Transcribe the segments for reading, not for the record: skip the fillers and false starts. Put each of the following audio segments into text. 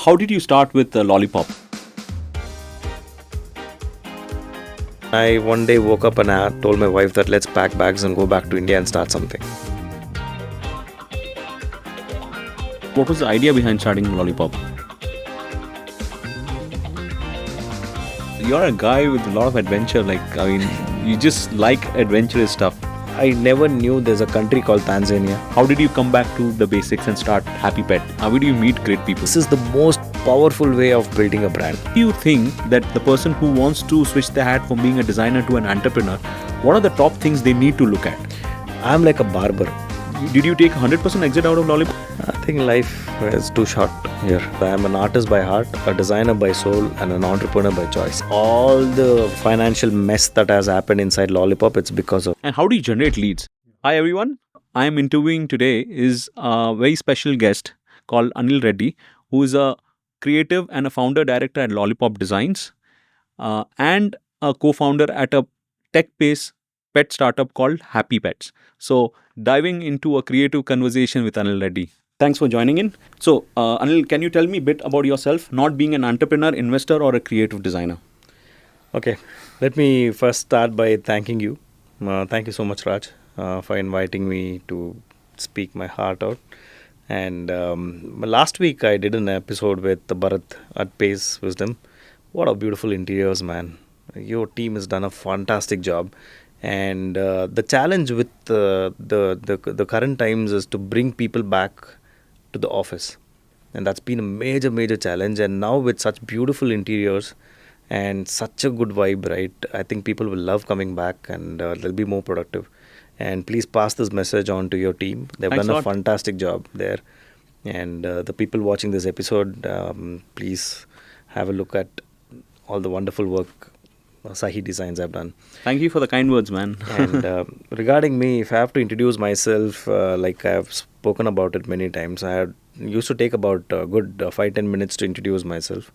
how did you start with Lollypop? I one day woke up and I told my wife that let's pack bags and go back to India and start something. What was the idea behind starting Lollypop? You're a guy with a lot of adventure. You just like adventurous stuff. I never knew there's a country called Tanzania. How did you come back to the basics and start Happy Pet? How did you meet great people? This is the most powerful way of building a brand. Do you think that the person who wants to switch their hat from being a designer to an entrepreneur, what are the top things they need to look at? I'm like a barber. Did you take 100% exit out of Lollipop? I think life is too short here. I'm an artist by heart, a designer by soul, and an entrepreneur by choice. All the financial mess that has happened inside Lollipop, it's because of. And how do you generate leads? Hi everyone, I am interviewing today is a very special guest called Anil Reddy, who is a creative and a founder director at Lollipop Designs and a co-founder at a tech-based pet startup called Happy Pets. So diving into a creative conversation with Anil Reddy. Thanks for joining in. So Anil, can you tell me a bit about yourself, not being an entrepreneur, investor or a creative designer? Okay, let me first start by thanking you. Thank you so much, Raj, for inviting me to speak my heart out. And last week I did an episode with Bharat at Pace Wisdom. What a beautiful interiors, man. Your team has done a fantastic job. And the challenge with the current times is to bring people back to the office. And that's been a major challenge. And now with such beautiful interiors and such a good vibe, right? I think people will love coming back and they'll be more productive. And please pass this message on to your team. They've Thanks done a a lot. fantastic job there. And the people watching this episode, please have a look at all the wonderful work Sahi Designs have done. Thank you for the kind words, man. And regarding me, if I have to introduce myself, like I have spoken about it many times, used to take about a good 5-10 minutes to introduce myself.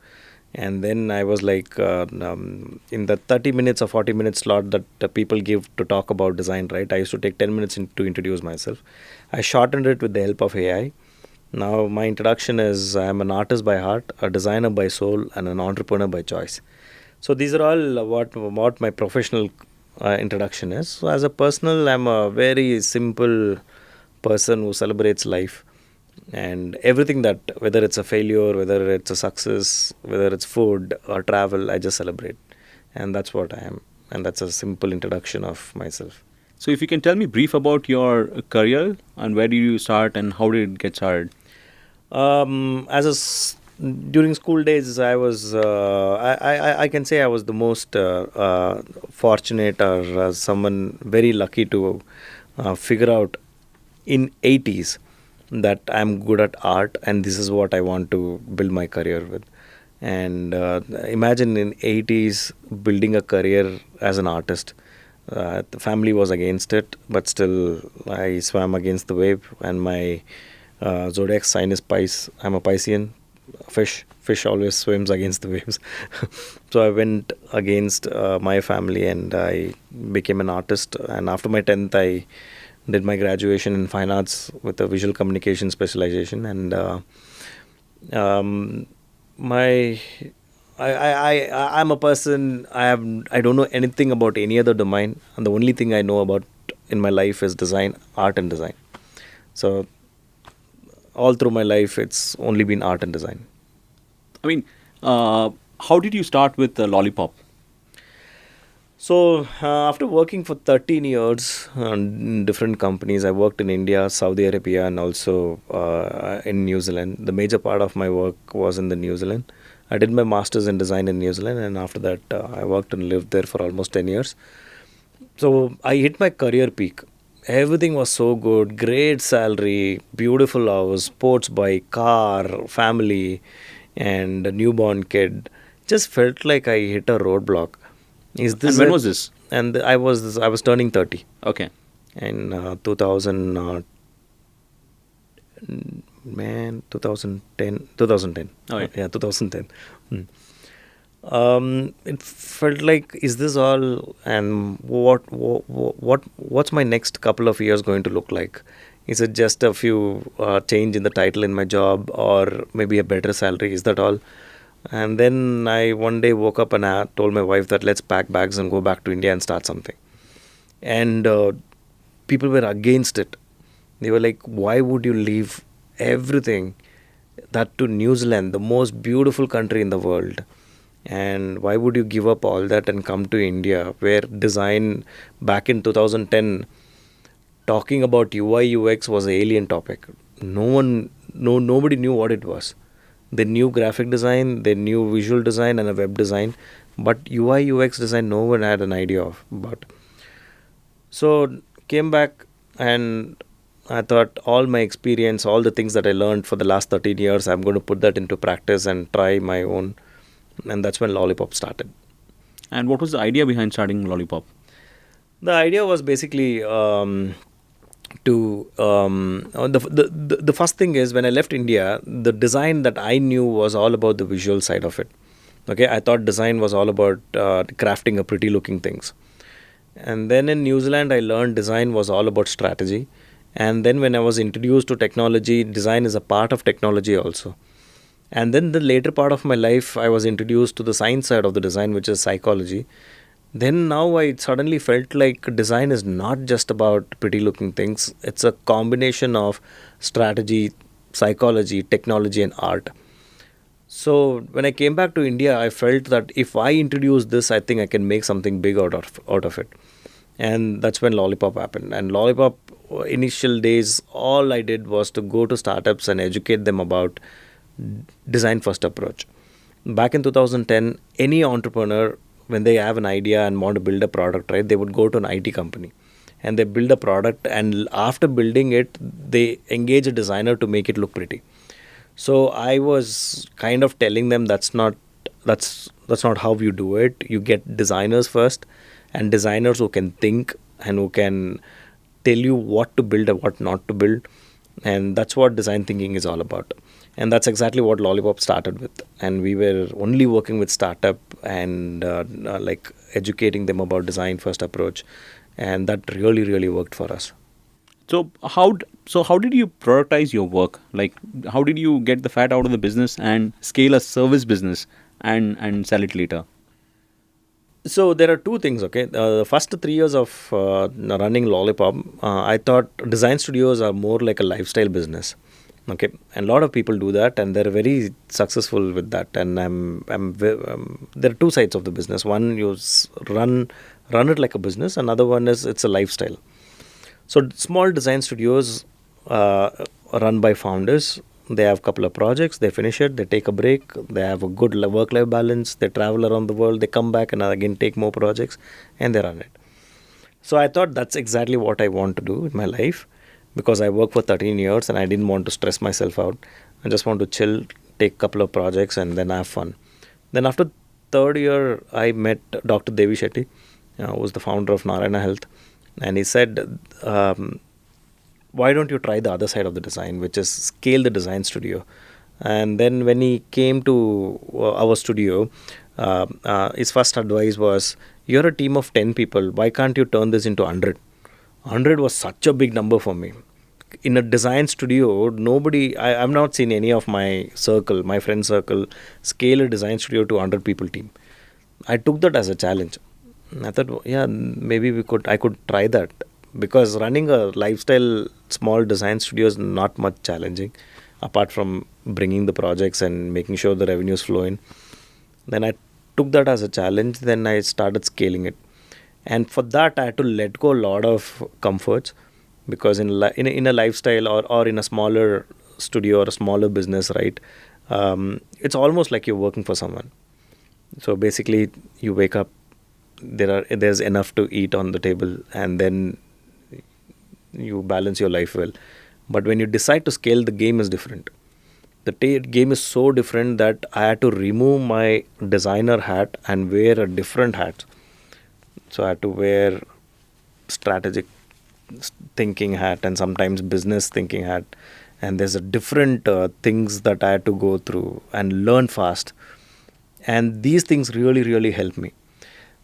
And then I was like, in the 30 minutes or 40 minute slot that people give to talk about design, right? I used to take 10 minutes to introduce myself. I shortened it with the help of AI. Now my introduction is I'm an artist by heart, a designer by soul, and an entrepreneur by choice. So these are all what my professional introduction is. So as a personal, I'm a very simple person who celebrates life. And everything that, whether it's a failure, whether it's a success, whether it's food or travel, I just celebrate. And that's what I am. And that's a simple introduction of myself. So if you can tell me brief about your career and where did you start and how did it get started? During school days, I was, I can say I was the most fortunate or someone very lucky to figure out in 80s that I'm good at art and this is what I want to build my career with. And imagine in 80s building a career as an artist. The family was against it, but still I swam against the wave. And my zodiac sign is Pisces. I'm a Piscean fish. Fish always swims against the waves. So I went against my family and I became an artist. And after my 10th, I did my graduation in fine arts with a visual communication specialization. And I'm a person, I don't know anything about any other domain, and the only thing I know about in my life is design, art and design. So all through my life, it's only been art and design. I mean, how did you start with Lollypop? So after working for 13 years in different companies, I worked in India, Saudi Arabia, and also in New Zealand. The major part of my work was in the New Zealand. I did my master's in design in New Zealand, and after that, I worked and lived there for almost 10 years. So I hit my career peak. Everything was so good, great salary, beautiful house, sports bike, car, family, and a newborn kid. Just felt like I hit a roadblock. Is this And when it? was this? And I was turning 30 Okay. in 2000. 2010. Oh, yeah. Yeah, 2010. It felt like, is this all? And what's my next couple of years going to look like? Is it just a few change in the title in my job, or maybe a better salary? Is that all? And then I one day woke up and I told my wife that let's pack bags and go back to India and start something. And people were against it. They were like, why would you leave everything, that to New Zealand, the most beautiful country in the world? And why would you give up all that and come to India, where design back in 2010, talking about UI UX was an alien topic. Nobody knew what it was. They knew graphic design, they knew visual design and a web design, but UI UX design no one had an idea of. But so came back, and I thought all my experience, all the things that I learned for the last 13 years, I'm going to put that into practice and try my own. And that's when Lollipop started. And what was the idea behind starting Lollipop? The idea was basically the first thing is, when I left India, the design that I knew was all about the visual side of it. Okay, I thought design was all about crafting a pretty looking things. And then in New Zealand, I learned design was all about strategy. And then when I was introduced to technology, design is a part of technology also. And then the later part of my life, I was introduced to the science side of the design, which is psychology. Then now I suddenly felt like design is not just about pretty looking things. It's a combination of strategy, psychology, technology, and art. So when I came back to India, I felt that if I introduce this, I think I can make something big out of it. And that's when Lollipop happened. And Lollipop, initial days, all I did was to go to startups and educate them about design first approach. Back in 2010, any entrepreneur, when they have an idea and want to build a product, right, they would go to an IT company and they build a product, and after building it, they engage a designer to make it look pretty. So I was kind of telling them that's not how you do it. You get designers first, and designers who can think and who can tell you what to build and what not to build. And that's what design thinking is all about. And that's exactly what Lollipop started with. And we were only working with startup and like educating them about design first approach. And that really, really worked for us. So how did you productize your work? Like, how did you get the fat out of the business and scale a service business and sell it later? So there are two things, okay? The first 3 years of running Lollipop, I thought design studios are more like a lifestyle business, okay? And a lot of people do that, and they're very successful with that. And there are two sides of the business. One, run it like a business. Another one is it's a lifestyle. So small design studios run by founders. They have a couple of projects, they finish it, they take a break, they have a good work-life balance, they travel around the world, they come back and again take more projects, and they run it. So I thought that's exactly what I want to do in my life, because I worked for 13 years and I didn't want to stress myself out. I just want to chill, take a couple of projects, and then have fun. Then after third year, I met Dr. Devi Shetty, who was the founder of Narayana Health, and he said, why don't you try the other side of the design, which is scale the design studio? And then when he came to our studio, his first advice was, you're a team of 10 people, why can't you turn this into 100? 100 was such a big number for me. In a design studio, I've not seen any of my friend circle, scale a design studio to 100 people team. I took that as a challenge. I thought, yeah, maybe I could try that, because running a lifestyle small design studio is not much challenging, apart from bringing the projects and making sure the revenues flow in. Then I took that as a challenge. Then I started scaling it, and for that I had to let go a lot of comforts, because in a lifestyle or in a smaller studio or a smaller business, right, it's almost like you're working for someone. So basically, you wake up, there's enough to eat on the table, and then you balance your life well. But when you decide to scale, the game is different. The game is so different that I had to remove my designer hat and wear a different hat. So I had to wear strategic thinking hat and sometimes business thinking hat. And there's a different things that I had to go through and learn fast. And these things really, really help me.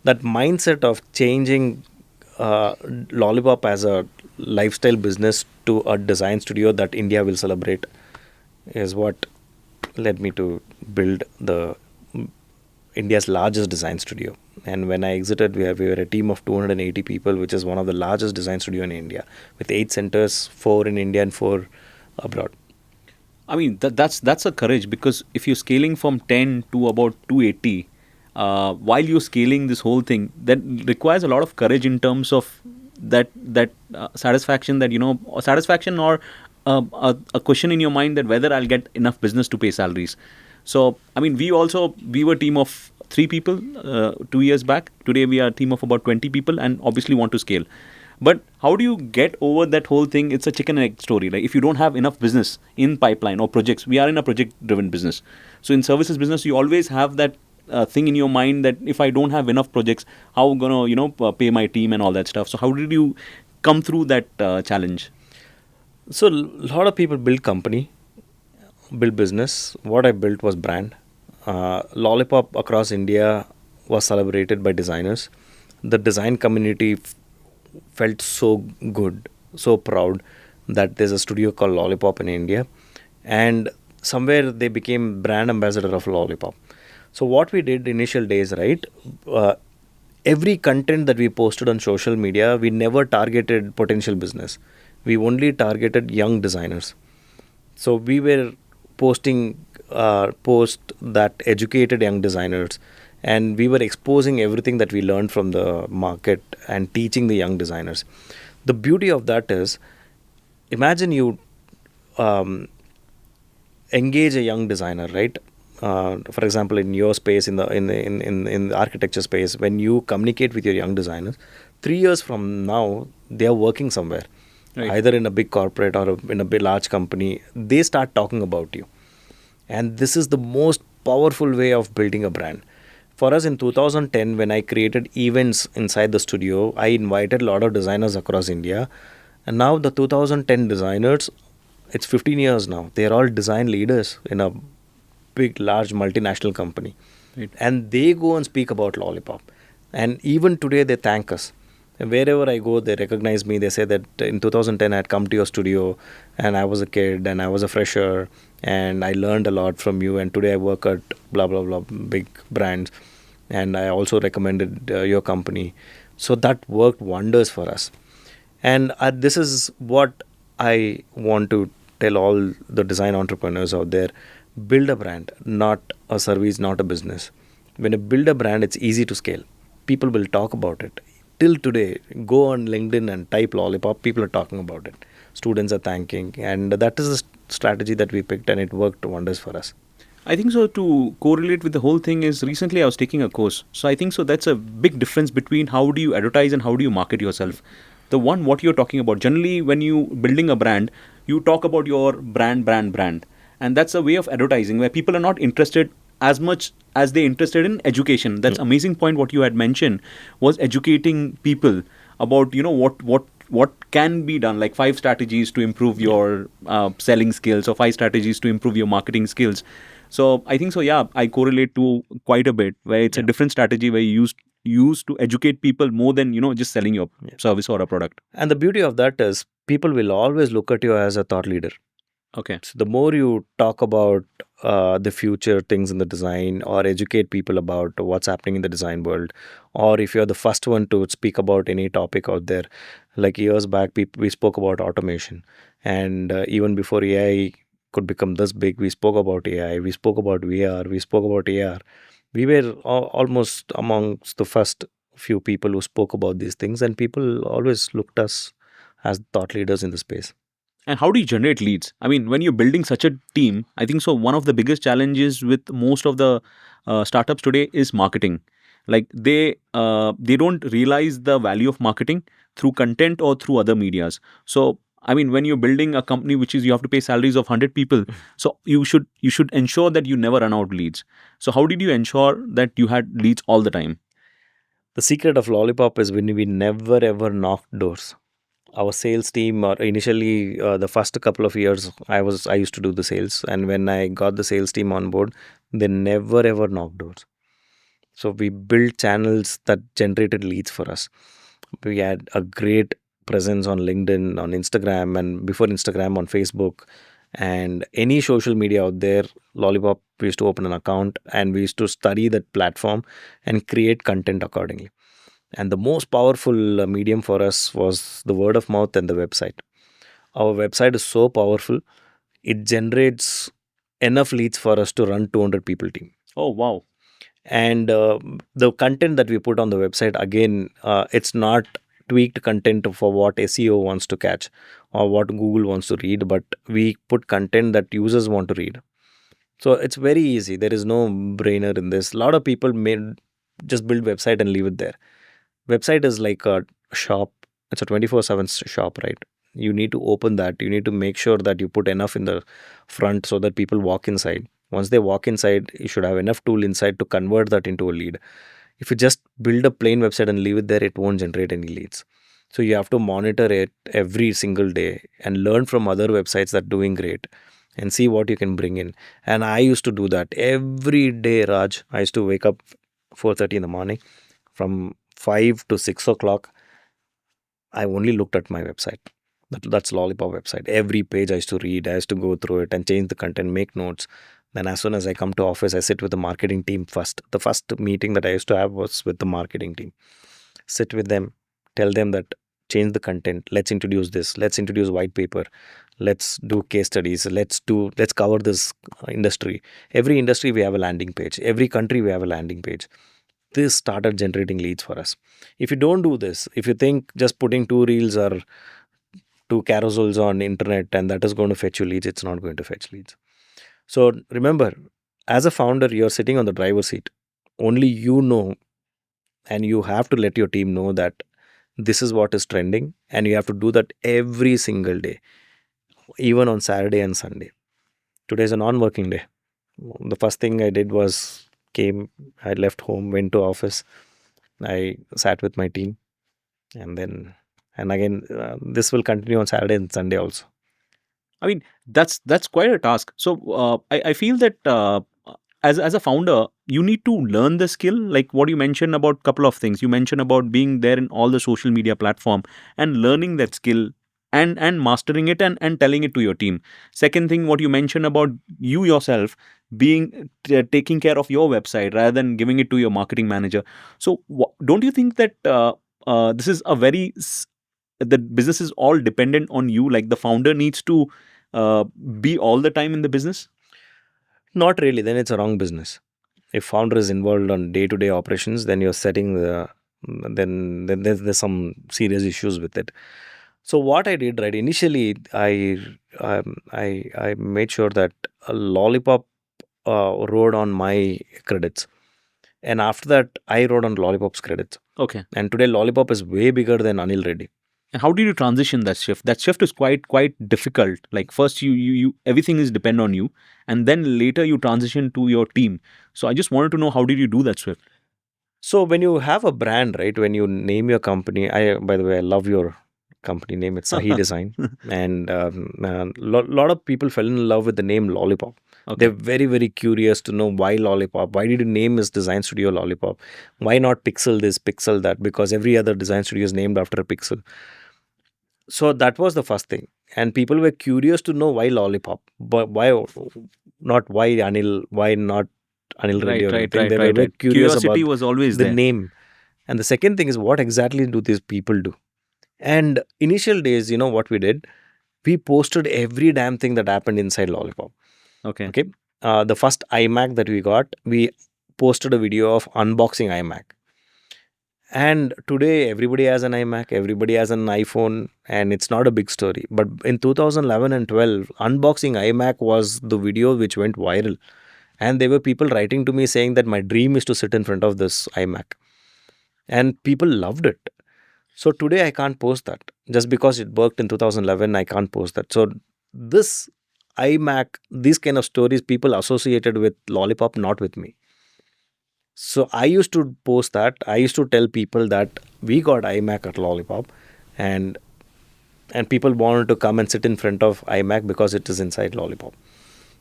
That mindset of changing Lollipop as a lifestyle business to a design studio that India will celebrate is what led me to build the India's largest design studio. And when I exited, we were a team of 280 people, which is one of the largest design studio in India, with 8 centers, 4 in India and 4 abroad. I mean, that's a courage, because if you're scaling from 10 to about 280, while you're scaling this whole thing, that requires a lot of courage in terms of that satisfaction, that or satisfaction, or a question in your mind that whether I'll get enough business to pay salaries. So I mean, we were a team of 3 people 2 years back. Today we are a team of about 20 people, and obviously want to scale. But how do you get over that whole thing? It's a chicken and egg story. Like, if you don't have enough business in pipeline or projects, we are in a project driven business. So in services business, you always have that thing in your mind that if I don't have enough projects, how I'm gonna pay my team and all that stuff. So how did you come through that challenge? So a lot of people build company, build business. What I built was brand. Lollipop across India was celebrated by designers. The design community felt so good, so proud that there's a studio called Lollipop in India, and somewhere they became brand ambassador of Lollipop. So what we did initial days, right? Every content that we posted on social media, we never targeted potential business. We only targeted young designers. So we were posting post that educated young designers, and we were exposing everything that we learned from the market and teaching the young designers. The beauty of that is, imagine you engage a young designer, right? For example, in your space, in the architecture space, when you communicate with your young designers, 3 years from now, they are working somewhere, Right. either in a big corporate or in a big large company. They start talking about you, and this is the most powerful way of building a brand. For us in 2010, when I created events inside the studio, I invited a lot of designers across India. And now the 2010 designers, it's 15 years now, they're all design leaders in a big, large multinational company. Right. And they go and speak about Lollipop. And even today, they thank us. And wherever I go, they recognize me. They say that in 2010, I had come to your studio and I was a kid and I was a fresher and I learned a lot from you. And today I work at blah, blah, blah, big brands. And I also recommended your company. So that worked wonders for us. And this is what I want to tell all the design entrepreneurs out there: build a brand, not a service, not a business. When you build a brand, it's easy to scale. People will talk about it. Till today, go on LinkedIn and type Lollipop, people are talking about it. Students are thanking. And that is the strategy that we picked, and it worked wonders for us. I think so. To correlate with the whole thing is, recently I was taking a course. So I think so that's a big difference between how do you advertise and how do you market yourself. The one what you're talking about, generally when you building a brand, you talk about your brand, and that's a way of advertising where people are not interested as much as they interested in education. That's amazing point. What you had mentioned was educating people about what can be done, like 5 strategies to improve your selling skills, or 5 strategies to improve your marketing skills. So I think so. Yeah, I correlate to quite a bit where it's a different strategy where you use to educate people more than just selling your service or a product. And the beauty of that is, people will always look at you as a thought leader. Okay. So the more you talk about the future things in the design, or educate people about what's happening in the design world, or if you're the first one to speak about any topic out there, like years back, we spoke about automation. And even before AI could become this big, we spoke about AI, we spoke about VR, we spoke about AR. We were almost amongst the first few people who spoke about these things, and people always looked us as thought leaders in the space. And how do you generate leads? I mean, when you're building such a team, I think so one of the biggest challenges with most of the startups today is marketing. Like, they don't realize the value of marketing through content or through other medias. So I mean, when you're building a company which is you have to pay salaries of 100 people, so you should ensure that you never run out leads. So how did you ensure that you had leads all the time? The secret of Lollipop is, when we never ever knocked doors. Our sales team, or initially the first couple of years, I used to do the sales, and when I got the sales team on board, they never ever knocked doors. So we built channels that generated leads for us. We had a great presence on LinkedIn, on Instagram, and before Instagram on Facebook, and any social media out there. Lollipop, we used to open an account and we used to study that platform and create content accordingly. And the most powerful medium for us was the word of mouth and the website. Our website is so powerful, it generates enough leads for us to run 200 people team. Oh, wow. And the content that we put on the website, again, it's not tweaked content for what SEO wants to catch or what Google wants to read, but we put content that users want to read. So it's very easy. There is no brainer in this. A lot of people may just build website and leave it there. Website is like a shop. It's a 24/7 shop, right? You need to open that. You need to make sure that you put enough in the front so that people walk inside. Once they walk inside, you should have enough tool inside to convert that into a lead. If you just build a plain website and leave it there, it won't generate any leads. So you have to monitor it every single day and learn from other websites that are doing great and see what you can bring in. And I used to do that every day, Raj. I used to wake up 4:30 in the morning. From 5 to 6 o'clock, I only looked at my website. That's Lollipop website. Every page I used to read, I used to go through it and change the content, make notes. Then as soon as I come to office, I sit with the marketing team first. The first meeting that I used to have was with the marketing team. Sit with them, tell them that change the content. Let's introduce this. Let's introduce white paper. Let's do case studies. Let's cover this industry. Every industry we have a landing page. Every country we have a landing page. This started generating leads for us. If you don't do this, if you think just putting two reels or two carousels on internet and that is going to fetch you leads, it's not going to fetch leads. So remember, as a founder, you're sitting on the driver's seat. Only you know, and you have to let your team know that this is what is trending, and you have to do that every single day, even on Saturday and Sunday. Today is a non-working day. The first thing I did was I left home, went to office, I sat with my team, and then and again this will continue on Saturday and Sunday also. I mean, that's quite a task. So I feel that as a founder, you need to learn the skill. Like what you mentioned about couple of things. You mentioned about being there in all the social media platform and learning that skill and mastering it and telling it to your team. Second thing, what you mentioned about you yourself being taking care of your website rather than giving it to your marketing manager. So don't you think that this is a very the business is all dependent on you? Like the founder needs to uh, be all the time in the business. Not really. Then it's a wrong business. If founder is involved on day-to-day operations, then you're setting the then there's some serious issues with it. So what I did, right, initially I made sure that a Lollipop rode on my credits, and after that I rode on Lollipop's credits. Okay. And today Lollipop is way bigger than Anil Reddy. And how did you transition that shift? That shift is quite difficult. Like first you everything is depend on you, and then later you transition to your team. So I just wanted to know how did you do that shift? So when you have a brand, right, when you name your company, by the way, I love your company name. It's Sahi Design, and lot of people fell in love with the name Lollipop. Okay. They're very, very curious to know why Lollipop. Why did you name his design studio Lollipop? Why not Pixel this, Pixel that? Because every other design studio is named after a pixel. So that was the first thing, and people were curious to know why Lollipop, but why not why Anil? Why not Anil Reddy or anything? They were very curious Curiosity about was always the there. name. And the second thing is, what exactly do these people do? And initial days, you know what we did? We posted every damn thing that happened inside Lollipop. Okay. Okay. The first iMac that we got, we posted a video of unboxing iMac. And today, everybody has an iMac, everybody has an iPhone, and it's not a big story. But in 2011 and 12, unboxing iMac was the video which went viral. And there were people writing to me saying that my dream is to sit in front of this iMac. And people loved it. So today I can't post that. Just because it worked in 2011, I can't post that. So this iMac, these kind of stories, people associated with Lollipop, not with me. So I used to post that. I used to tell people that we got iMac at Lollipop, and people wanted to come and sit in front of iMac because it is inside Lollipop.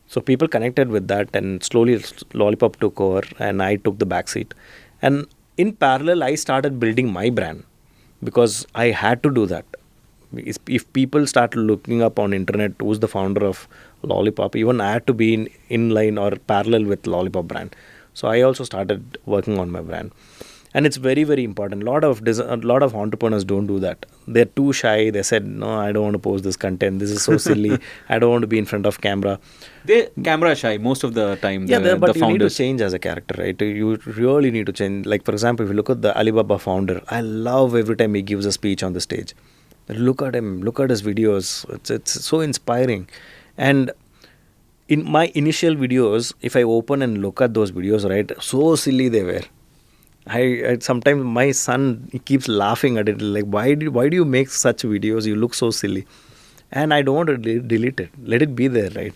So people connected with that, and slowly Lollipop took over, and I took the back seat. And in parallel, I started building my brand. because I had to do that. If people start looking up on internet who's the founder of Lollipop, even I had to be in line or parallel with Lollipop brand. So I also started working on my brand, and it's very very important. A lot of entrepreneurs don't do that. They're too shy. They said, no, I don't want to post this content, this is so silly. I don't want to be in front of camera. They're camera shy most of the time. Yeah, but the you need to founders. change as a character, right? You really need to change. Like, for example, if you look at the Alibaba founder, I love every time he gives a speech on the stage. Look at him, look at his videos. It's so inspiring. And in my initial videos, if I open and look at those videos, right, so silly they were. I sometimes my son, he keeps laughing at it, like, why do you make such videos? You look so silly. And I don't want to delete it. Let it be there, right?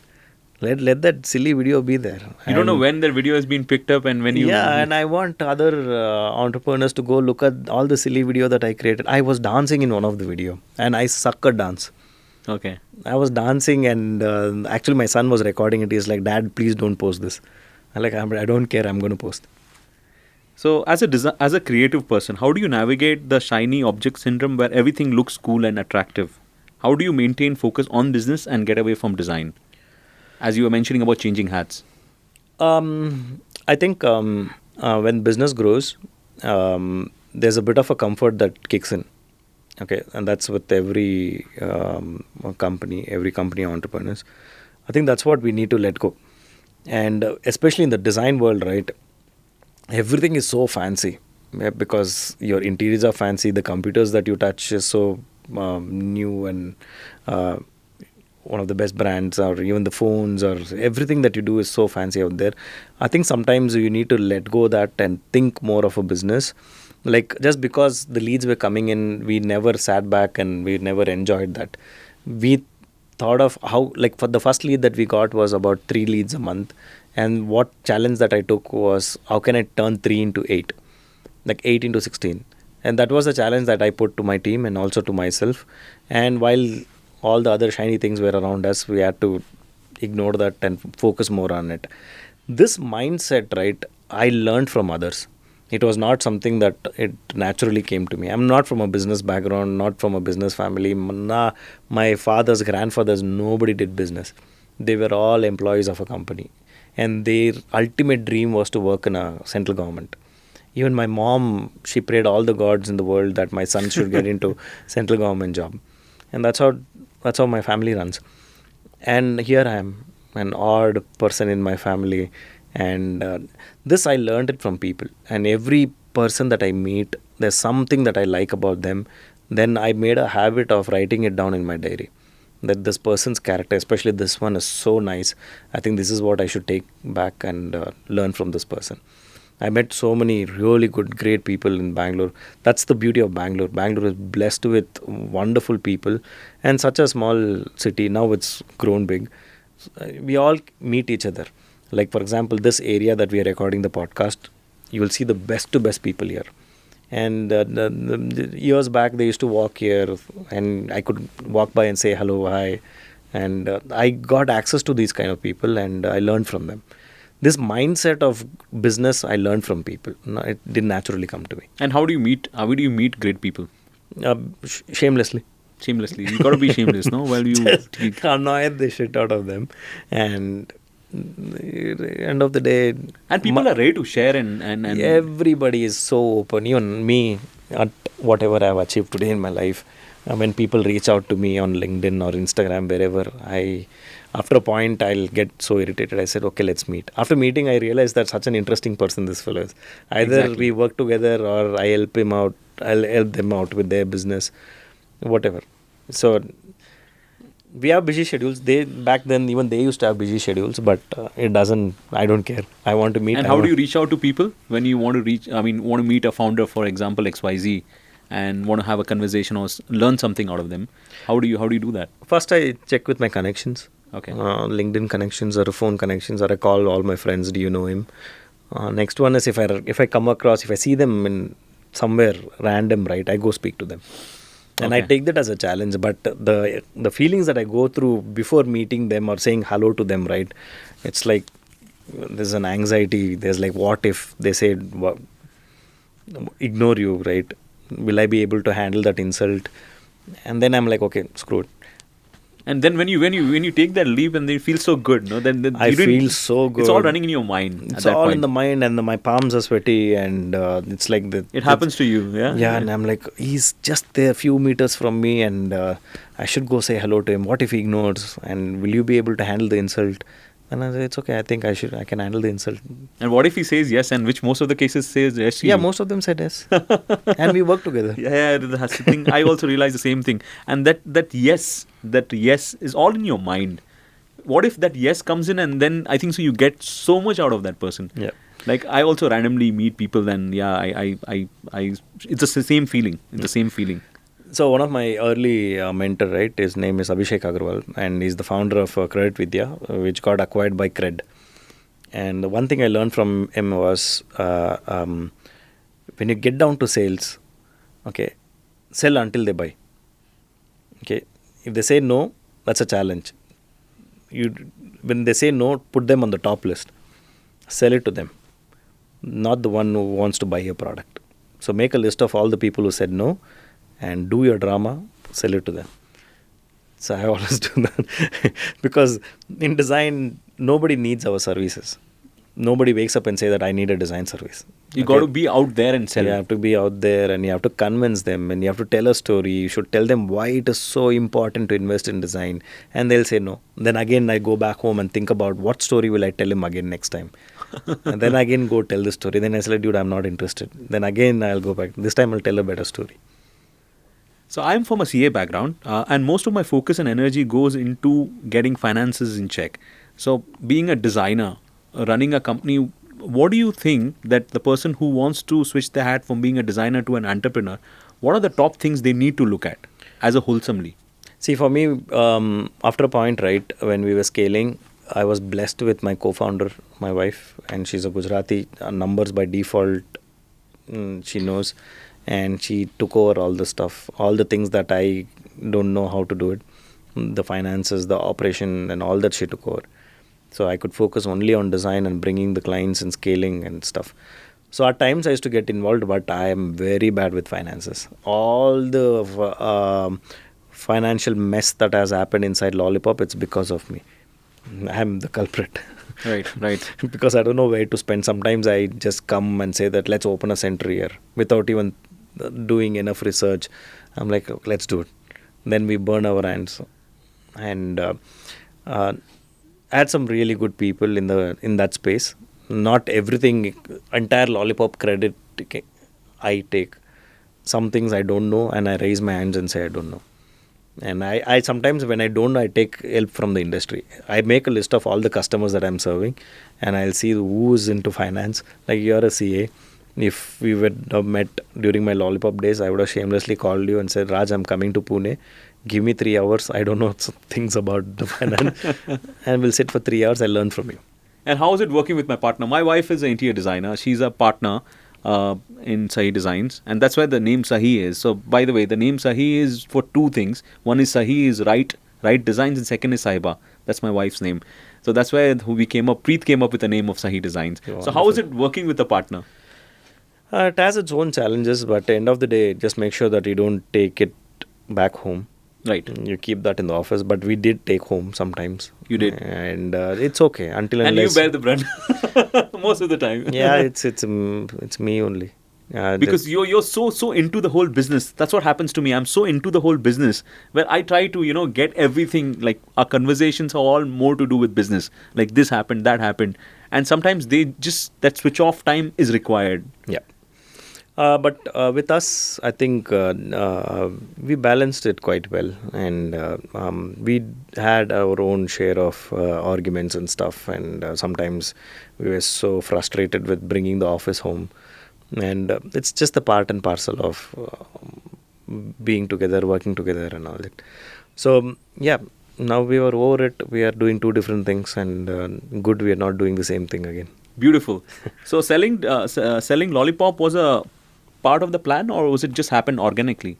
Let that silly video be there. You don't know And when their video has been picked up and when you. yeah, and I want other entrepreneurs to go look at all the silly video that I created. I was dancing in one of the video, and I suck at dance. Okay. I was dancing, and actually my son was recording it. He's like, "Dad, please don't post this." I'm like, I don't care. I'm going to post. So, as a creative person, how do you navigate the shiny object syndrome where everything looks cool and attractive? How do you maintain focus on business and get away from design? As you were mentioning about changing hats. I think when business grows, there's a bit of a comfort that kicks in. Okay, and that's with every company entrepreneurs. I think that's what we need to let go. And especially in the design world, right? Everything is so fancy, because your interiors are fancy, the computers that you touch is so new, and one of the best brands, or even the phones, or everything that you do is so fancy out there. I think sometimes you need to let go that and think more of a business. Like, just because the leads were coming in, we never sat back and we never enjoyed that. We thought of how, like, for the first lead that we got was about 3 leads a month, and what challenge that I took was, how can I turn 3 into 8, like 8 into 16. And that was the challenge that I put to my team and also to myself. And while all the other shiny things were around us, we had to ignore that and focus more on it. This mindset, right, I learned from others. It was not something that it naturally came to me. I'm not from a business background, not from a business family. My father's grandfathers, nobody did business. They were all employees of a company, and their ultimate dream was to work in a central government. Even my mom, she prayed all the gods in the world that my son should get into central government job. And that's how my family runs. And here I am, an odd person in my family. And this, I learned it from people. And every person that I meet, there's something that I like about them. Then I made a habit of writing it down in my diary, that this person's character, especially this one, is so nice. I think this is what I should take back and learn from this person. I met so many really good, great people in Bangalore. That's the beauty of Bangalore. Bangalore is blessed with wonderful people, and such a small city. Now it's grown big. We all meet each other. Like, for example, this area that we are recording the podcast, you will see the best to best people here. And the years back, they used to walk here, and I could walk by and say hello, hi. And I got access to these kind of people, and I learned from them. This mindset of business, I learned from people. No, it didn't naturally come to me. And how do you meet? How do you meet great people? Shamelessly. Shamelessly. You got to be shameless, no? Well, you Just annoy the shit out of them. And end of the day, and people are ready to share and everybody is so open. Even me, at whatever I've achieved today in my life, when people reach out to me on LinkedIn or Instagram, wherever, after a point, I'll get so irritated. I said, okay, let's meet. After meeting, I realized that such an interesting person this fellow is. Either Exactly. we work together, or I help him out. I'll help them out with their business, whatever. So we have busy schedules. Back then, even they used to have busy schedules, but it doesn't. I don't care. I want to meet. And how do you reach out to people when you want to reach? I mean, want to meet a founder, for example, XYZ, and want to have a conversation or learn something out of them? How do you do that? First, I check with my connections. Okay. LinkedIn connections or phone connections, or I call all my friends. Do you know him? Next one is, if I come across, if I see them in somewhere random, right, I go speak to them. And I Okay. take that as a challenge. But the feelings that I go through before meeting them or saying hello to them, right, it's like there's an anxiety. There's like, what if they say ignore you, right? Will I be able to handle that insult? And then I'm like, okay, screw it. And then when you take that leap and it feels so good, no? Then I you didn't. feel so good. It's all running in your mind at It's that all point. in the mind, and my palms are sweaty, and it's like It happens to you, yeah. yeah, and I'm like, he's just there a few meters from me, and I should go say hello to him. What if he ignores? And will you be able to handle the insult? And I said, it's okay. I think I can handle the insult. And what if he says yes, and which most of the cases says yes to Yeah, you? most of them said yes, and we work together. Yeah, that's the thing. I also realized the same thing. And that yes is all in your mind. What if that yes comes in, and then I think so you get so much out of that person. Yeah. Like I also randomly meet people, and yeah, I it's the same feeling. It's the same feeling. So one of my early mentor, right, his name is Abhishek Agarwal, and he's the founder of Credit Vidya, which got acquired by Cred. And the one thing I learned from him was when you get down to sales, okay, sell until they buy. Okay, if they say no, that's a challenge. When they say no, put them on the top list. Sell it to them, not the one who wants to buy your product. So make a list of all the people who said no, and do your drama, sell it to them. So I always do that because in design, nobody needs our services. Nobody wakes up and say that I need a design service. You got to be out there and sell. You have to be out there, and you have to convince them, and you have to tell a story. You should tell them why it is so important to invest in design, and they'll say no. Then again, I go back home and think about what story will I tell him again next time. And then again go tell the story. Then I say, dude, I'm not interested. Then again I'll go back. This time I'll tell a better story. So I'm from a CA background, and most of my focus and energy goes into getting finances in check. So being a designer, running a company, what do you think that the person who wants to switch the hat from being a designer to an entrepreneur, what are the top things they need to look at as a wholesomely? See, for me, after a point, right, when we were scaling, I was blessed with my co-founder, my wife, and she's a Gujarati. Numbers by default, she knows. And she took over all the stuff, all the things that I don't know how to do it, the finances, the operation, and all that she took over. So I could focus only on design and bringing the clients and scaling and stuff. So at times I used to get involved, but I am very bad with finances. All the financial mess that has happened inside Lollypop, it's because of me. I'm the culprit. Right. Because I don't know where to spend. Sometimes I just come and say that let's open a center here without even doing enough research. I'm like, let's do it. Then we burn our hands. And I had some really good people in that space. Not everything, entire Lollypop credit I take. Some things I don't know, and I raise my hands and say I don't know. And I sometimes when I don't know, I take help from the industry. I make a list of all the customers that I'm serving, and I'll see who's into finance. Like you're a CA. If we would have met during my Lollypop days, I would have shamelessly called you and said, Raj, I'm coming to Pune. Give me 3 hours. I don't know some things about the finance. And we'll sit for 3 hours. I'll learn from you. And how is it working with my partner? My wife is an interior designer. She's a partner in Sahi Designs, and that's where the name Sahi is. So, by the way, the name Sahi is for two things. One is Sahi is right designs, and second is Sahiba. That's my wife's name. So that's where we came up. Preet came up with the name of Sahi Designs. So how is it working with a partner? It has its own challenges, but at the end of the day, just make sure that you don't take it back home. Right. You keep that in the office, but we did take home sometimes. You did. And it's okay until and unless... you bear the brunt most of the time. Yeah, it's me only. Because you're so into the whole business. That's what happens to me. I'm so into the whole business where I try to get everything. Like our conversations are all more to do with business. Like this happened, that happened, and sometimes that switch off time is required. Yeah. But with us, I think we balanced it quite well, and we had our own share of arguments and stuff, and sometimes we were so frustrated with bringing the office home, and it's just a part and parcel of being together, working together, and all that. So yeah, now we were over it. We are doing two different things, and good, we are not doing the same thing again. Beautiful. So selling Lollypop was a part of the plan, or was it just happened organically?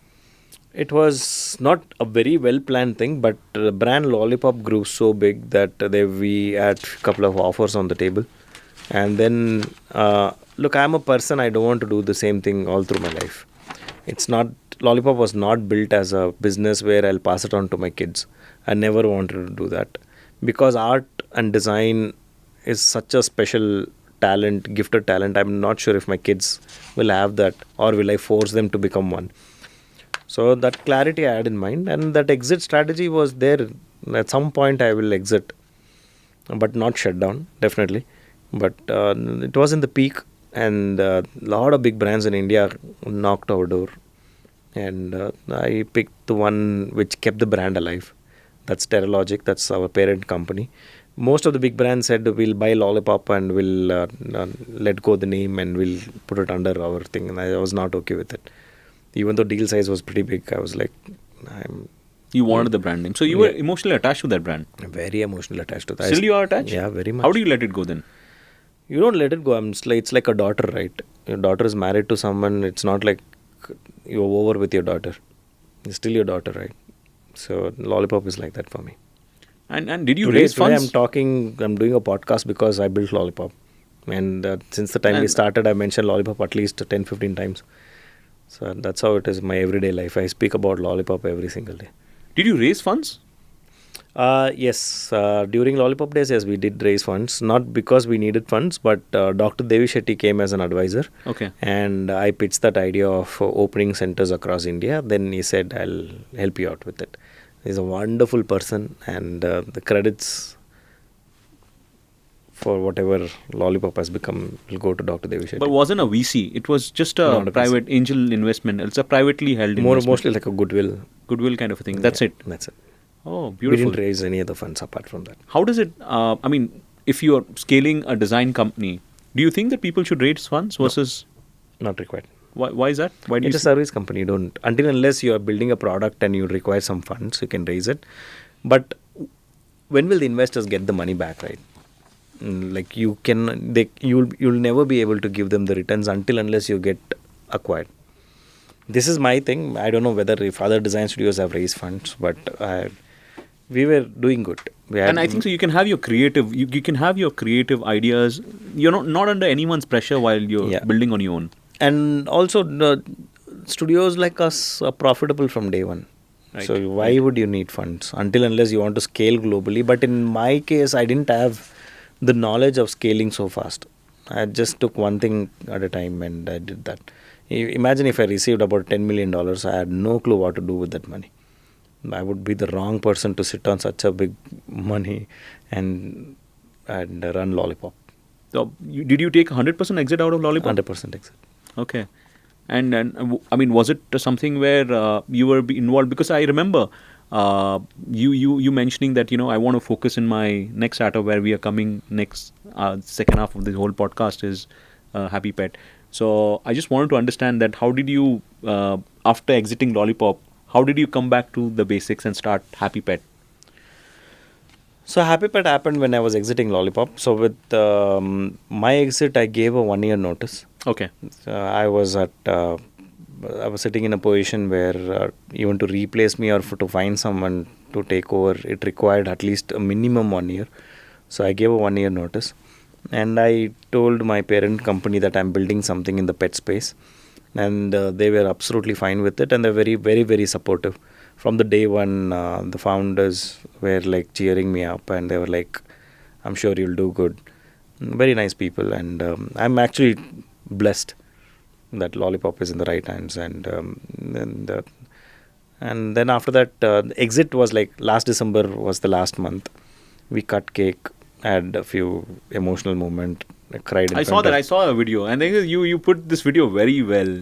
It was not a very well planned thing, but the brand Lollypop grew so big that we had a couple of offers on the table. And then, look, I'm a person, I don't want to do the same thing all through my life. It's not, Lollipop was not built as a business where I'll pass it on to my kids. I never wanted to do that because art and design is such a special talent, gifted talent. I'm not sure if my kids will have that or will I force them to become one. So that clarity I had in mind, and that exit strategy was there. At some point, I will exit, but not shut down, definitely. But it was in the peak, and a lot of big brands in India knocked our door, and I picked the one which kept the brand alive. That's Terralogic. That's our parent company. Most of the big brands said we'll buy Lollipop and we'll let go the name and we'll put it under our thing, and I was not okay with it. Even though deal size was pretty big, I was like, I'm You wanted the brand name. So you were Yeah. emotionally attached to that brand. very emotionally attached to that. Still you are attached? Yeah, very much. How do you let it go then? You don't let it go. It's like a daughter, right? Your daughter is married to someone. It's not like you're over with your daughter. It's still your daughter, right? So Lollipop is like that for me. And did you Today, raise funds? I'm doing a podcast because I built Lollipop. And since the time we And- started, I mentioned Lollipop at least 10, 15 times. So that's how it is in my everyday life. I speak about Lollipop every single day. Did you raise funds? Yes, during Lollipop days, yes, we did raise funds. Not because we needed funds, but Dr. Devi Shetty came as an advisor. Okay. And I pitched that idea of opening centers across India. Then he said, I'll help you out with it. He's a wonderful person, and the credits for whatever Lollipop has become will go to Dr. Devi Shetty. But wasn't a VC. It was just a Not a VC. private angel investment. It's a privately held investment. Mostly like a goodwill. Goodwill kind of a thing. That's Yeah, it. That's it. Oh, We beautiful. didn't raise any other funds apart from that. How does it, I mean, if you're scaling a design company, do you think that people should raise funds versus, Not required. why is that? Why do It's you a service company. You don't, until unless you are building a product and you require some funds, you can raise it. But when will the investors get the money back, right? Like you'll never be able to give them the returns until unless you get acquired. This is my thing. I don't know whether if other design studios have raised funds, but we were doing good. We had, And I think so. You can have your creative. You can have your creative ideas. You're not under anyone's pressure while you're Yeah. building on your own. and also the studios like us are profitable from day one. Right. So why would you need funds until unless you want to scale globally? But in my case, I didn't have the knowledge of scaling so fast. I just took one thing at a time and I did that. Imagine if I received about $10 million, I had no clue what to do with that money. I would be the wrong person to sit on such a big money and run Lollipop. So did you take 100% exit out of Lollipop? 100% exit. Okay. And I mean, was it something where you were involved? Because I remember you mentioning that, I want to focus in my next startup where we are coming next second half of this whole podcast is Happy Pet. So I just wanted to understand that how did you, after exiting Lollipop, how did you come back to the basics and start Happy Pet? So Happy Pet happened when I was exiting Lollipop. So with my exit, I gave a 1 year notice. Okay. I was sitting in a position where even to replace me or to find someone to take over, it required at least a minimum 1 year. So I gave a 1 year notice, and I told my parent company that I'm building something in the pet space, and they were absolutely fine with it, and they're very, very, very supportive. From the day one, the founders were like cheering me up, and they were like, "I'm sure you'll do good." Very nice people, and I'm actually blessed that Lollipop is in the right hands. And then after that, the exit was like last December was the last month. We cut cake, had a few emotional moment. I cried. I saw that. I saw a video, and you put this video very well,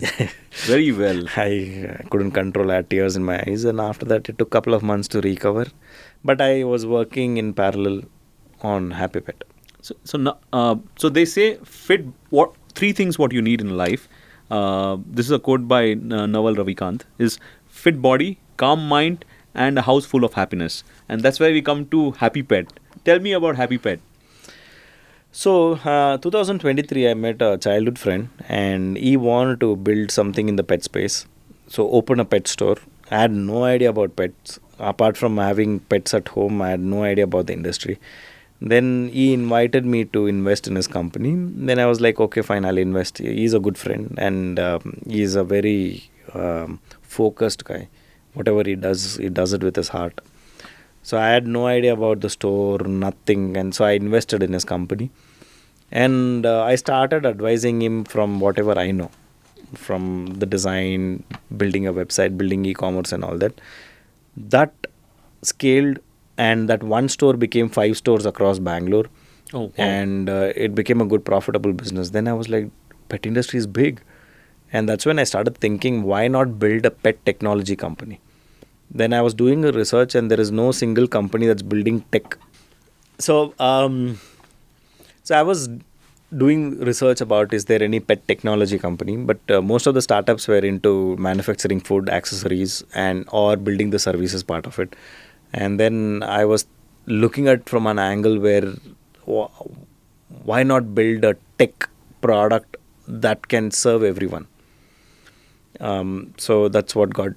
very well. I couldn't control. I had tears in my eyes, and after that, it took a couple of months to recover. But I was working in parallel on Happy Pet. So they say three things what you need in life. This is a quote by Naval Ravikant. Is fit body, calm mind, and a house full of happiness. And that's where we come to Happy Pet. Tell me about Happy Pet. So, 2023, I met a childhood friend, and he wanted to build something in the pet space. So, open a pet store. I had no idea about pets. Apart from having pets at home, I had no idea about the industry. Then he invited me to invest in his company. Then I was like, okay, fine, I'll invest. He's a good friend, and he's a very focused guy. Whatever he does it with his heart. So I had no idea about the store, nothing, and so I invested in his company, and I started advising him from whatever I know, from the design, building a website, building e-commerce, and all that. That scaled, and that one store became 5 stores across Bangalore, Oh, wow. and it became a good profitable business. Then I was like, pet industry is big, and that's when I started thinking, why not build a pet technology company? Then I was doing a research, and there is no single company that's building tech. So, so I was doing research about, is there any pet technology company, but most of the startups were into manufacturing food accessories and or building the services part of it. And then I was looking at from an angle where why not build a tech product that can serve everyone. So that's what got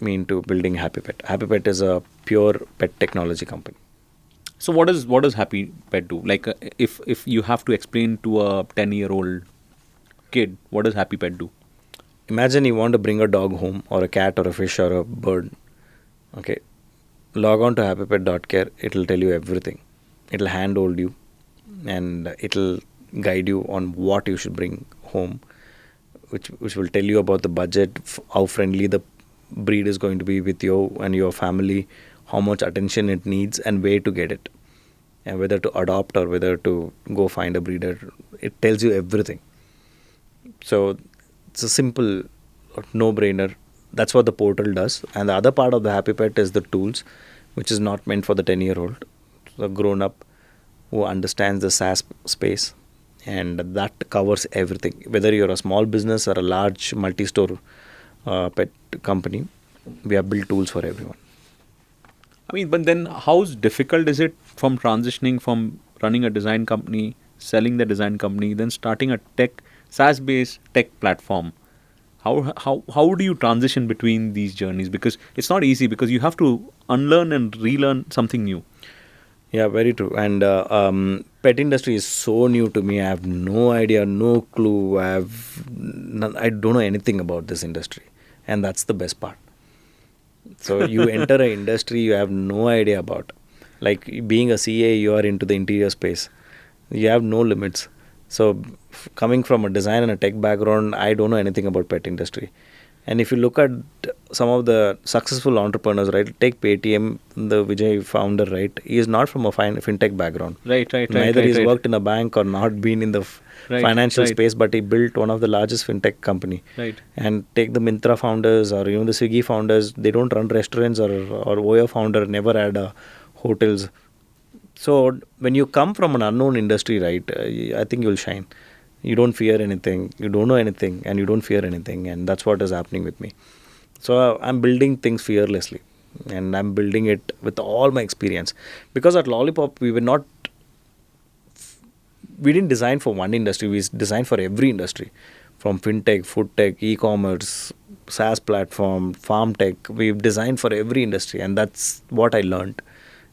me into building Happy Pet. Happy Pet is a pure pet technology company. So what does Happy Pet do? Like if you have to explain to a 10-year-old kid, what does Happy Pet do? Imagine you want to bring a dog home, or a cat, or a fish, or a bird. Okay, log on to happypet.care. It'll tell you everything. It'll handhold you, and it'll guide you on what you should bring home, which will tell you about the budget, how friendly the breed is going to be with you and your family, how much attention it needs, and where to get it, and whether to adopt or whether to go find a breeder. It tells you everything. So it's a simple no-brainer. That's what the portal does. And the other part of the Happy Pet is the tools, which is not meant for the 10-year-old, the grown-up who understands the SaaS space, and that covers everything. Whether you're a small business or a large multi-store pet company, we have built tools for everyone. I mean, but then how difficult is it from transitioning from running a design company, selling the design company, then starting a tech SaaS-based tech platform? How do you transition between these journeys? Because it's not easy, because you have to unlearn and relearn something new. Yeah, very true. And pet industry is so new to me. I have no idea, no clue. I don't know anything about this industry, and that's the best part. So you enter an industry you have no idea about. Like being a CA, you are into the interior space. You have no limits. So coming from a design and a tech background, I don't know anything about pet industry. And if you look at some of the successful entrepreneurs, right? Take Paytm, the Vijay founder, right? He is not from a fintech background. Right. Neither he's worked in a bank or not been in the financial space, but he built one of the largest fintech company. Right. And take the Myntra founders, or the Swiggy founders. They don't run restaurants, or Oyo founder never had hotels. So when you come from an unknown industry, right? I think you'll shine. You don't fear anything, you don't know anything, and you don't fear anything, and that's what is happening with me. So I'm building things fearlessly, and I'm building it with all my experience. Because at Lollypop, we didn't design for one industry, we designed for every industry, from fintech, food tech, e-commerce, SaaS platform, farm tech. We've designed for every industry, and that's what I learned.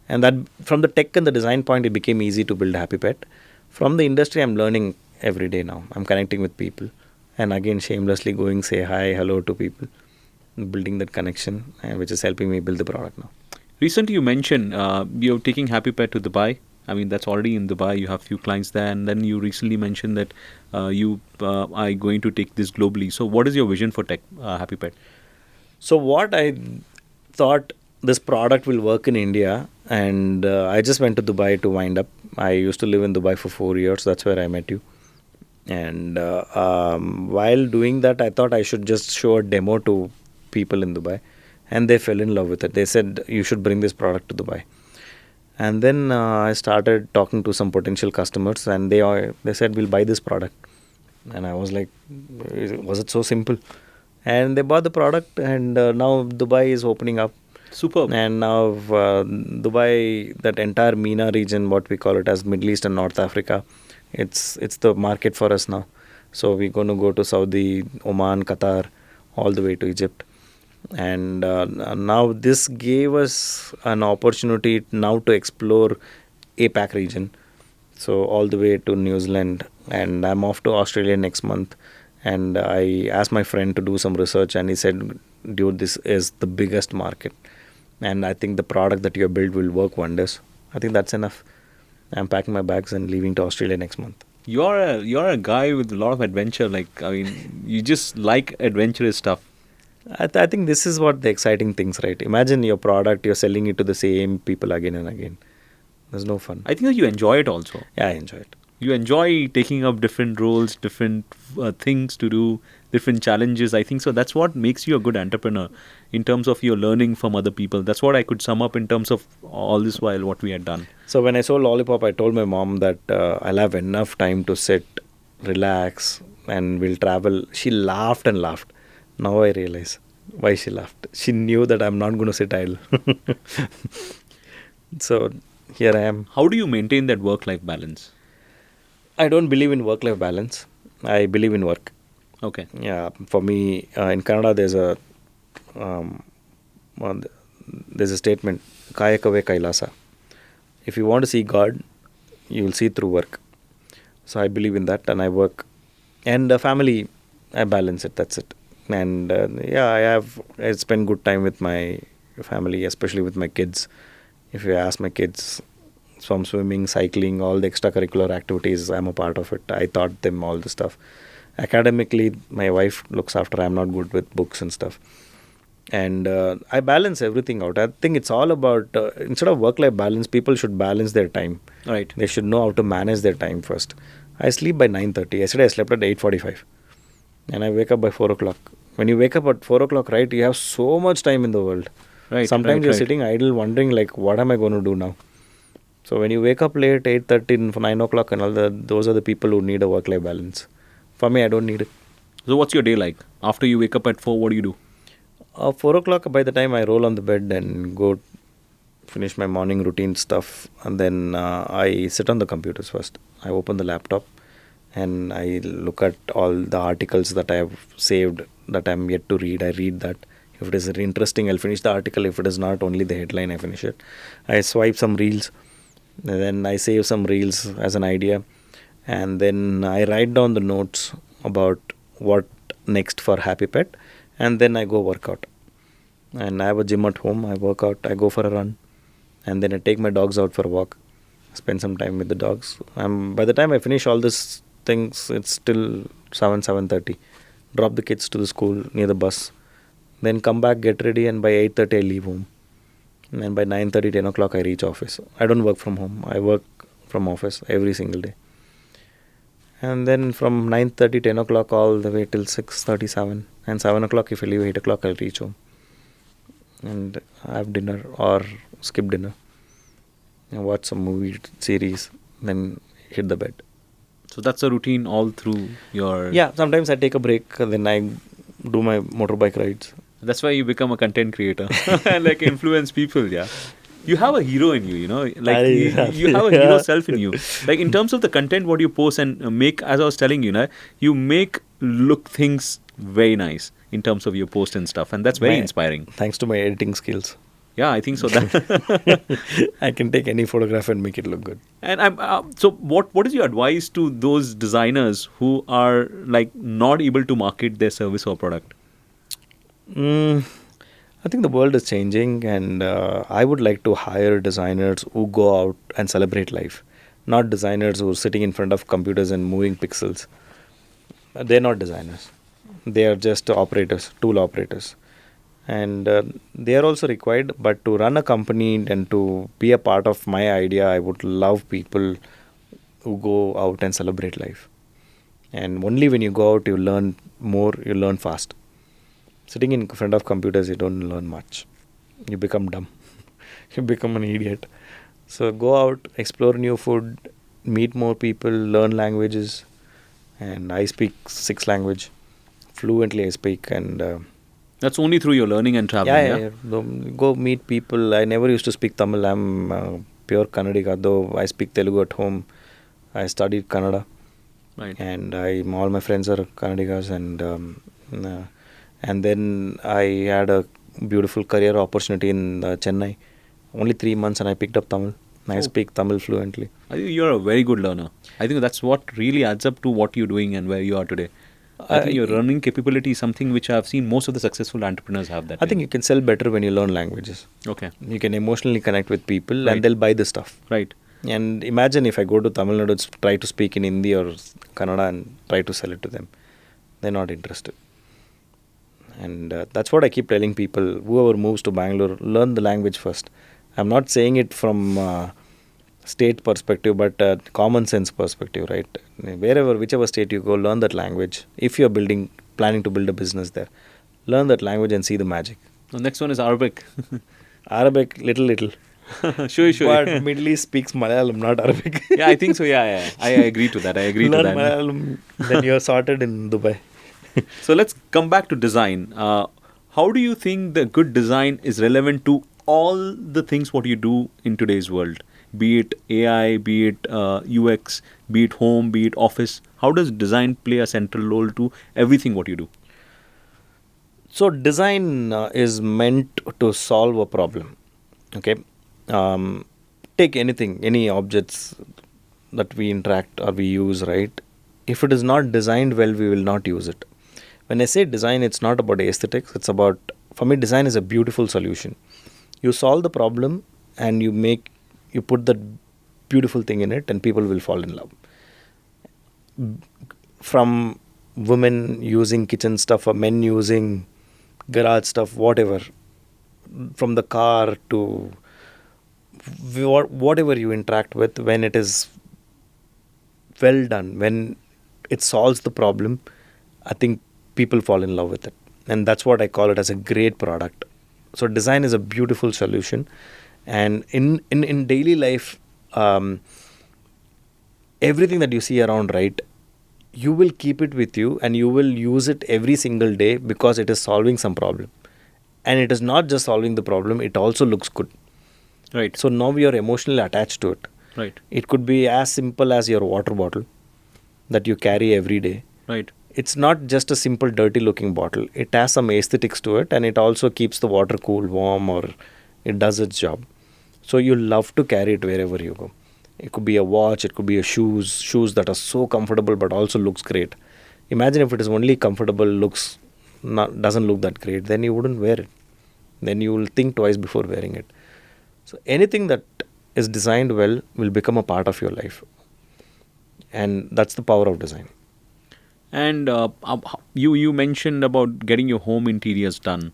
And that from the tech and the design point, it became easy to build Happy Pet. From the industry, I'm learning every day now. I'm connecting with people, and again shamelessly going say hi, hello to people, building that connection, which is helping me build the product now. Recently, you mentioned you're taking Happy Pet to Dubai. I mean, that's already in Dubai. You have few clients there, and then you recently mentioned that you are going to take this globally. So, what is your vision for tech Happy Pet? So what I thought, this product will work in India, and I just went to Dubai to wind up. I used to live in Dubai for 4 years. That's where I met you. And while doing that, I thought I should just show a demo to people in Dubai, and they fell in love with it. They said, you should bring this product to Dubai. And then I started talking to some potential customers, and they said, we'll buy this product. And I was like, was it so simple? And they bought the product, and now Dubai is opening up. Superb. And now Dubai, that entire MENA region, what we call it as Middle East and North Africa, it's the market for us now. So we're going to go to Saudi, Oman, Qatar, all the way to Egypt. And now this gave us an opportunity now to explore APAC region. So all the way to New Zealand, and I'm off to Australia next month, And I asked my friend to do some research, and he said, dude, this is the biggest market. And I think the product that you have built will work wonders. I think that's enough. I'm packing my bags and leaving to Australia next month. You're a guy with a lot of adventure. Like, I mean, you just like adventurous stuff. I think this is what the exciting things, right? Imagine your product, you're selling it to the same people again and again. There's no fun. I think that you enjoy it also. Yeah, I enjoy it. You enjoy taking up different roles, different things to do, different challenges. I think so. That's what makes you a good entrepreneur in terms of your learning from other people. That's what I could sum up in terms of all this while what we had done. So when I sold Lollipop, I told my mom that I'll have enough time to sit, relax, and we'll travel. She laughed and laughed. Now I realize why she laughed. She knew that I'm not going to sit idle. So here I am. How do you maintain that work-life balance? I don't believe in work-life balance. I believe in work. Okay. Yeah, for me, in Canada, um, one- there's a statement, Kayakave Kailasa. If you want to see God, you will see through work. So I believe in that, and I work. And family, I balance it. That's it. And I spend good time with my family, especially with my kids. If you ask my kids, from swimming, cycling, all the extracurricular activities, I'm a part of it. I taught them all the stuff. Academically, my wife looks after. I'm not good with books and stuff. And I balance everything out. I think it's all about, instead of work-life balance, people should balance their time. Right. They should know how to manage their time first. I sleep by 9:30. Yesterday I slept at 8:45. And I wake up by 4 o'clock. When you wake up at 4 o'clock, right, you have so much time in the world. Right. Sometimes you're right. sitting idle wondering, like, what am I going to do now? So when you wake up late, 8:30, 9 o'clock and all that, those are the people who need a work-life balance. For me, I don't need it. So what's your day like? After you wake up at 4, what do you do? 4 o'clock, by the time I roll on the bed and go finish my morning routine stuff, and then I sit on the computers first. I open the laptop and I look at all the articles that I have saved that I'm yet to read. I read that. If it is interesting, I'll finish the article. If it is not, only the headline, I finish it. I swipe some reels. And then I save some reels as an idea. And then I write down the notes about what next for Happy Pet. And then I go work out. And I have a gym at home. I work out. I go for a run. And then I take my dogs out for a walk. Spend some time with the dogs. By the time I finish all these things, it's still 7:30. Drop the kids to the school near the bus. Then come back, get ready, and by 8:30 I leave home. And by 9:30, 10 o'clock I reach office. I don't work from home. I work from office every single day. And then from 9:30, 10 o'clock all the way till 6:37. And 7 o'clock, if I leave 8 o'clock, I'll reach home. And have dinner or skip dinner. And watch some movie series. Then hit the bed. So that's a routine all through your... Yeah, sometimes I take a break. Then I do my motorbike rides. That's why you become a content creator. Like influence people, yeah. You have a hero in you, you know. Like you have a hero self in you. Like in terms of the content what you post and make, as I was telling you, you make look things very nice in terms of your post and stuff. And that's very inspiring. Thanks to my editing skills. Yeah, I think so. That I can take any photograph and make it look good. And so what is your advice to those designers who are like not able to market their service or product? I think the world is changing, and I would like to hire designers who go out and celebrate life, not designers who are sitting in front of computers and moving pixels. They're not designers. They are just operators, tool operators. And they are also required, but to run a company and to be a part of my idea, I would love people who go out and celebrate life. And only when you go out, you learn more, you learn fast. Sitting in front of computers, you don't learn much. You become dumb. You become an idiot. So go out, explore new food, meet more people, learn languages. And I speak 6 languages. Fluently I speak, and... That's only through your learning and traveling, yeah. Go meet people. I never used to speak Tamil. I'm pure Kannadiga, though I speak Telugu at home. I studied Kannada. Right. And all my friends are Kannadigas, and then I had a beautiful career opportunity in Chennai. Only 3 months and I picked up Tamil. I speak Tamil fluently. I think you're a very good learner. I think that's what really adds up to what you're doing and where you are today. I think your learning capability is something which I've seen most of the successful entrepreneurs have that. I think you can sell better when you learn languages. Okay. You can emotionally connect with people Right. and they'll buy the stuff. Right. And imagine if I go to Tamil Nadu, try to speak in Hindi or Kannada and try to sell it to them. They're not interested. And that's what I keep telling people. Whoever moves to Bangalore, learn the language first. I'm not saying it from state perspective, but common sense perspective, right? Whichever state you go, learn that language. If you're planning to build a business there, learn that language and see the magic. The next one is Arabic. Arabic, little. Sure. But Middle East speaks Malayalam, not Arabic. Yeah, I think so. Yeah. I agree to that. Learn Malayalam, then you're sorted in Dubai. So let's come back to design. How do you think the good design is relevant to all the things what you do in today's world? Be it AI, be it UX, be it home, be it office. How does design play a central role to everything what you do? So design is meant to solve a problem. Okay. Take anything, any objects that we interact or we use, right? If it is not designed well, we will not use it. When I say design, it's not about aesthetics. It's about, for me, design is a beautiful solution. You solve the problem and you put that beautiful thing in it and people will fall in love. From women using kitchen stuff or men using garage stuff, whatever, from the car to whatever you interact with, when it is well done, when it solves the problem, I think people fall in love with it. And that's what I call it as a great product. So design is a beautiful solution. And in daily life, everything that you see around, right, you will keep it with you and you will use it every single day because it is solving some problem. And it is not just solving the problem, it also looks good. Right. So now you're emotionally attached to it. Right. It could be as simple as your water bottle that you carry every day. Right. It's not just a simple dirty looking bottle. It has some aesthetics to it and it also keeps the water cool, warm, or it does its job. So you love to carry it wherever you go. It could be a watch, it could be a shoes that are so comfortable but also looks great. Imagine if it is only comfortable, doesn't look that great, then you wouldn't wear it. Then you will think twice before wearing it. So anything that is designed well will become a part of your life. And that's the power of design. And you mentioned about getting your home interiors done,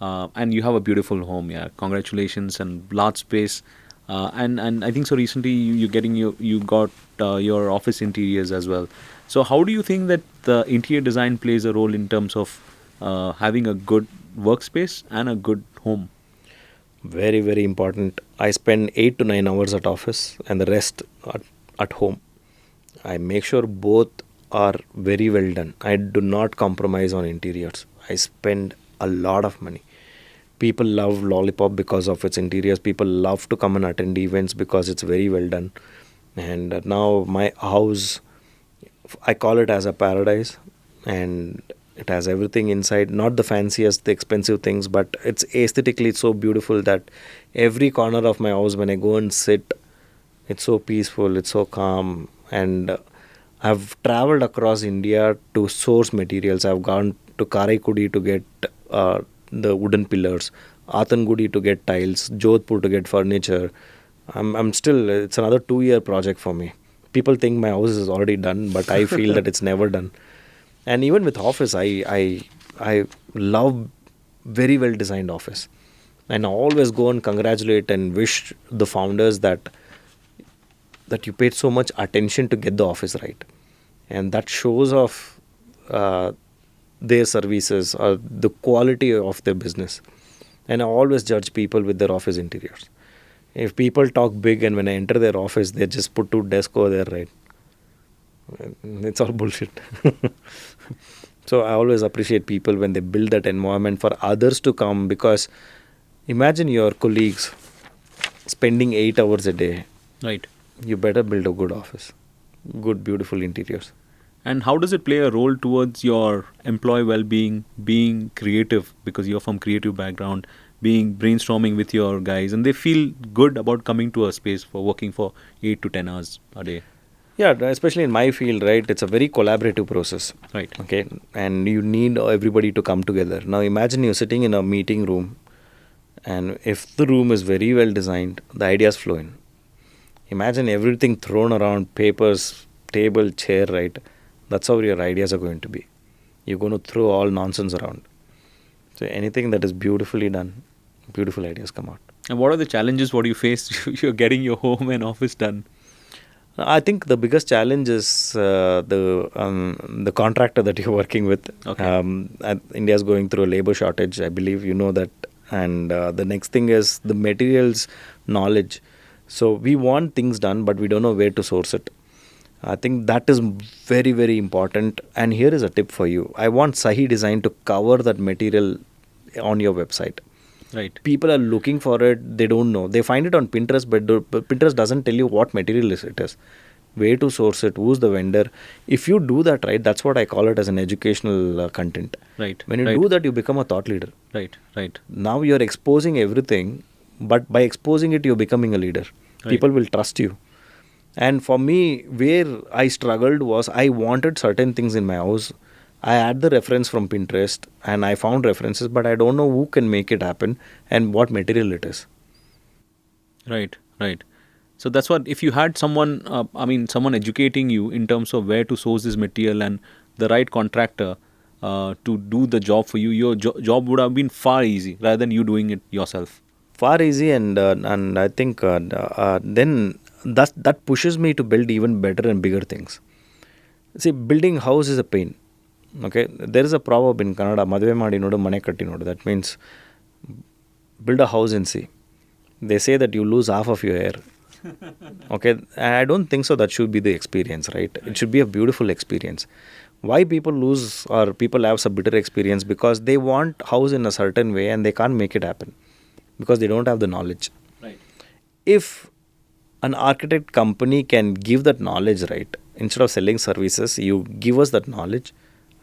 and you have a beautiful home. Yeah, congratulations, and large space. And I think so. Recently, you got your office interiors as well. So how do you think that the interior design plays a role in terms of having a good workspace and a good home? Very, very important. I spend 8 to 9 hours at office and the rest at home. I make sure both are very well done. I do not compromise on interiors. I spend a lot of money. People love Lollypop because of its interiors. People love to come and attend events because it's very well done. And now my house, I call it as a paradise, and it has everything inside. Not the fanciest, the expensive things, but it's aesthetically so beautiful that every corner of my house, when I go and sit, it's so peaceful, it's so calm. And I've traveled across India to source materials. I've gone to Karaikudi to get the wooden pillars, Athangudi to get tiles, Jodhpur to get furniture. I'm still, it's another 2-year project for me. People think my house is already done, but I feel that it's never done. And even with office, I love very well designed office. And I always go and congratulate and wish the founders that you paid so much attention to get the office right. And that shows off their services or the quality of their business. And I always judge people with their office interiors. If people talk big and when I enter their office, they just put 2 desks over there, right? It's all bullshit. So I always appreciate people when they build that environment for others to come, because imagine your colleagues spending 8 hours a day. Right. You better build a good office, good, beautiful interiors. And how does it play a role towards your employee well-being, being creative, because you're from creative background, being brainstorming with your guys, and they feel good about coming to a space for working for 8 to 10 hours a day? Yeah, especially in my field, right? It's a very collaborative process. Right. Okay, and you need everybody to come together. Now imagine you're sitting in a meeting room, and if the room is very well designed, the ideas flow in. Imagine everything thrown around, papers, table, chair, right? That's how your ideas are going to be. You're going to throw all nonsense around. So anything that is beautifully done, beautiful ideas come out. And what are the challenges? What do you face? You're getting your home and office done. I think the biggest challenge is the contractor that you're working with. Okay. India is going through a labor shortage. I believe you know that. And the next thing is the materials knowledge. So we want things done, but we don't know where to source it. I think that is very, very important. And here is a tip for you. I want Sahi Design to cover that material on your website. Right. People are looking for it. They don't know. They find it on Pinterest, but Pinterest doesn't tell you what material it is, where to source it, who's the vendor. If you do that right, that's what I call it as an educational content. Right. When you right. do that, you become a thought leader. Right. Right. Now you're exposing everything, but by exposing it, you're becoming a leader. Right. People will trust you. And for me, where I struggled was I wanted certain things in my house. I had the reference from Pinterest and I found references, but I don't know who can make it happen and what material it is. Right. Right. So that's what, if you had someone, someone educating you in terms of where to source this material and the right contractor to do the job for you, your job would have been far easy rather than you doing it yourself. Far easy, and I think then that pushes me to build even better and bigger things. See, building house is a pain. Okay, there is a proverb in Kannada, Madve Madi Nodu Mane Katti Nodu. That means build a house and see. They say that you lose half of your hair. Okay, I don't think so. That should be the experience, right? It should be a beautiful experience. Why people lose or people have some bitter experience? Because they want house in a certain way and they can't make it happen because they don't have the knowledge. Right. If an architect company can give that knowledge, right, instead of selling services, you give us that knowledge,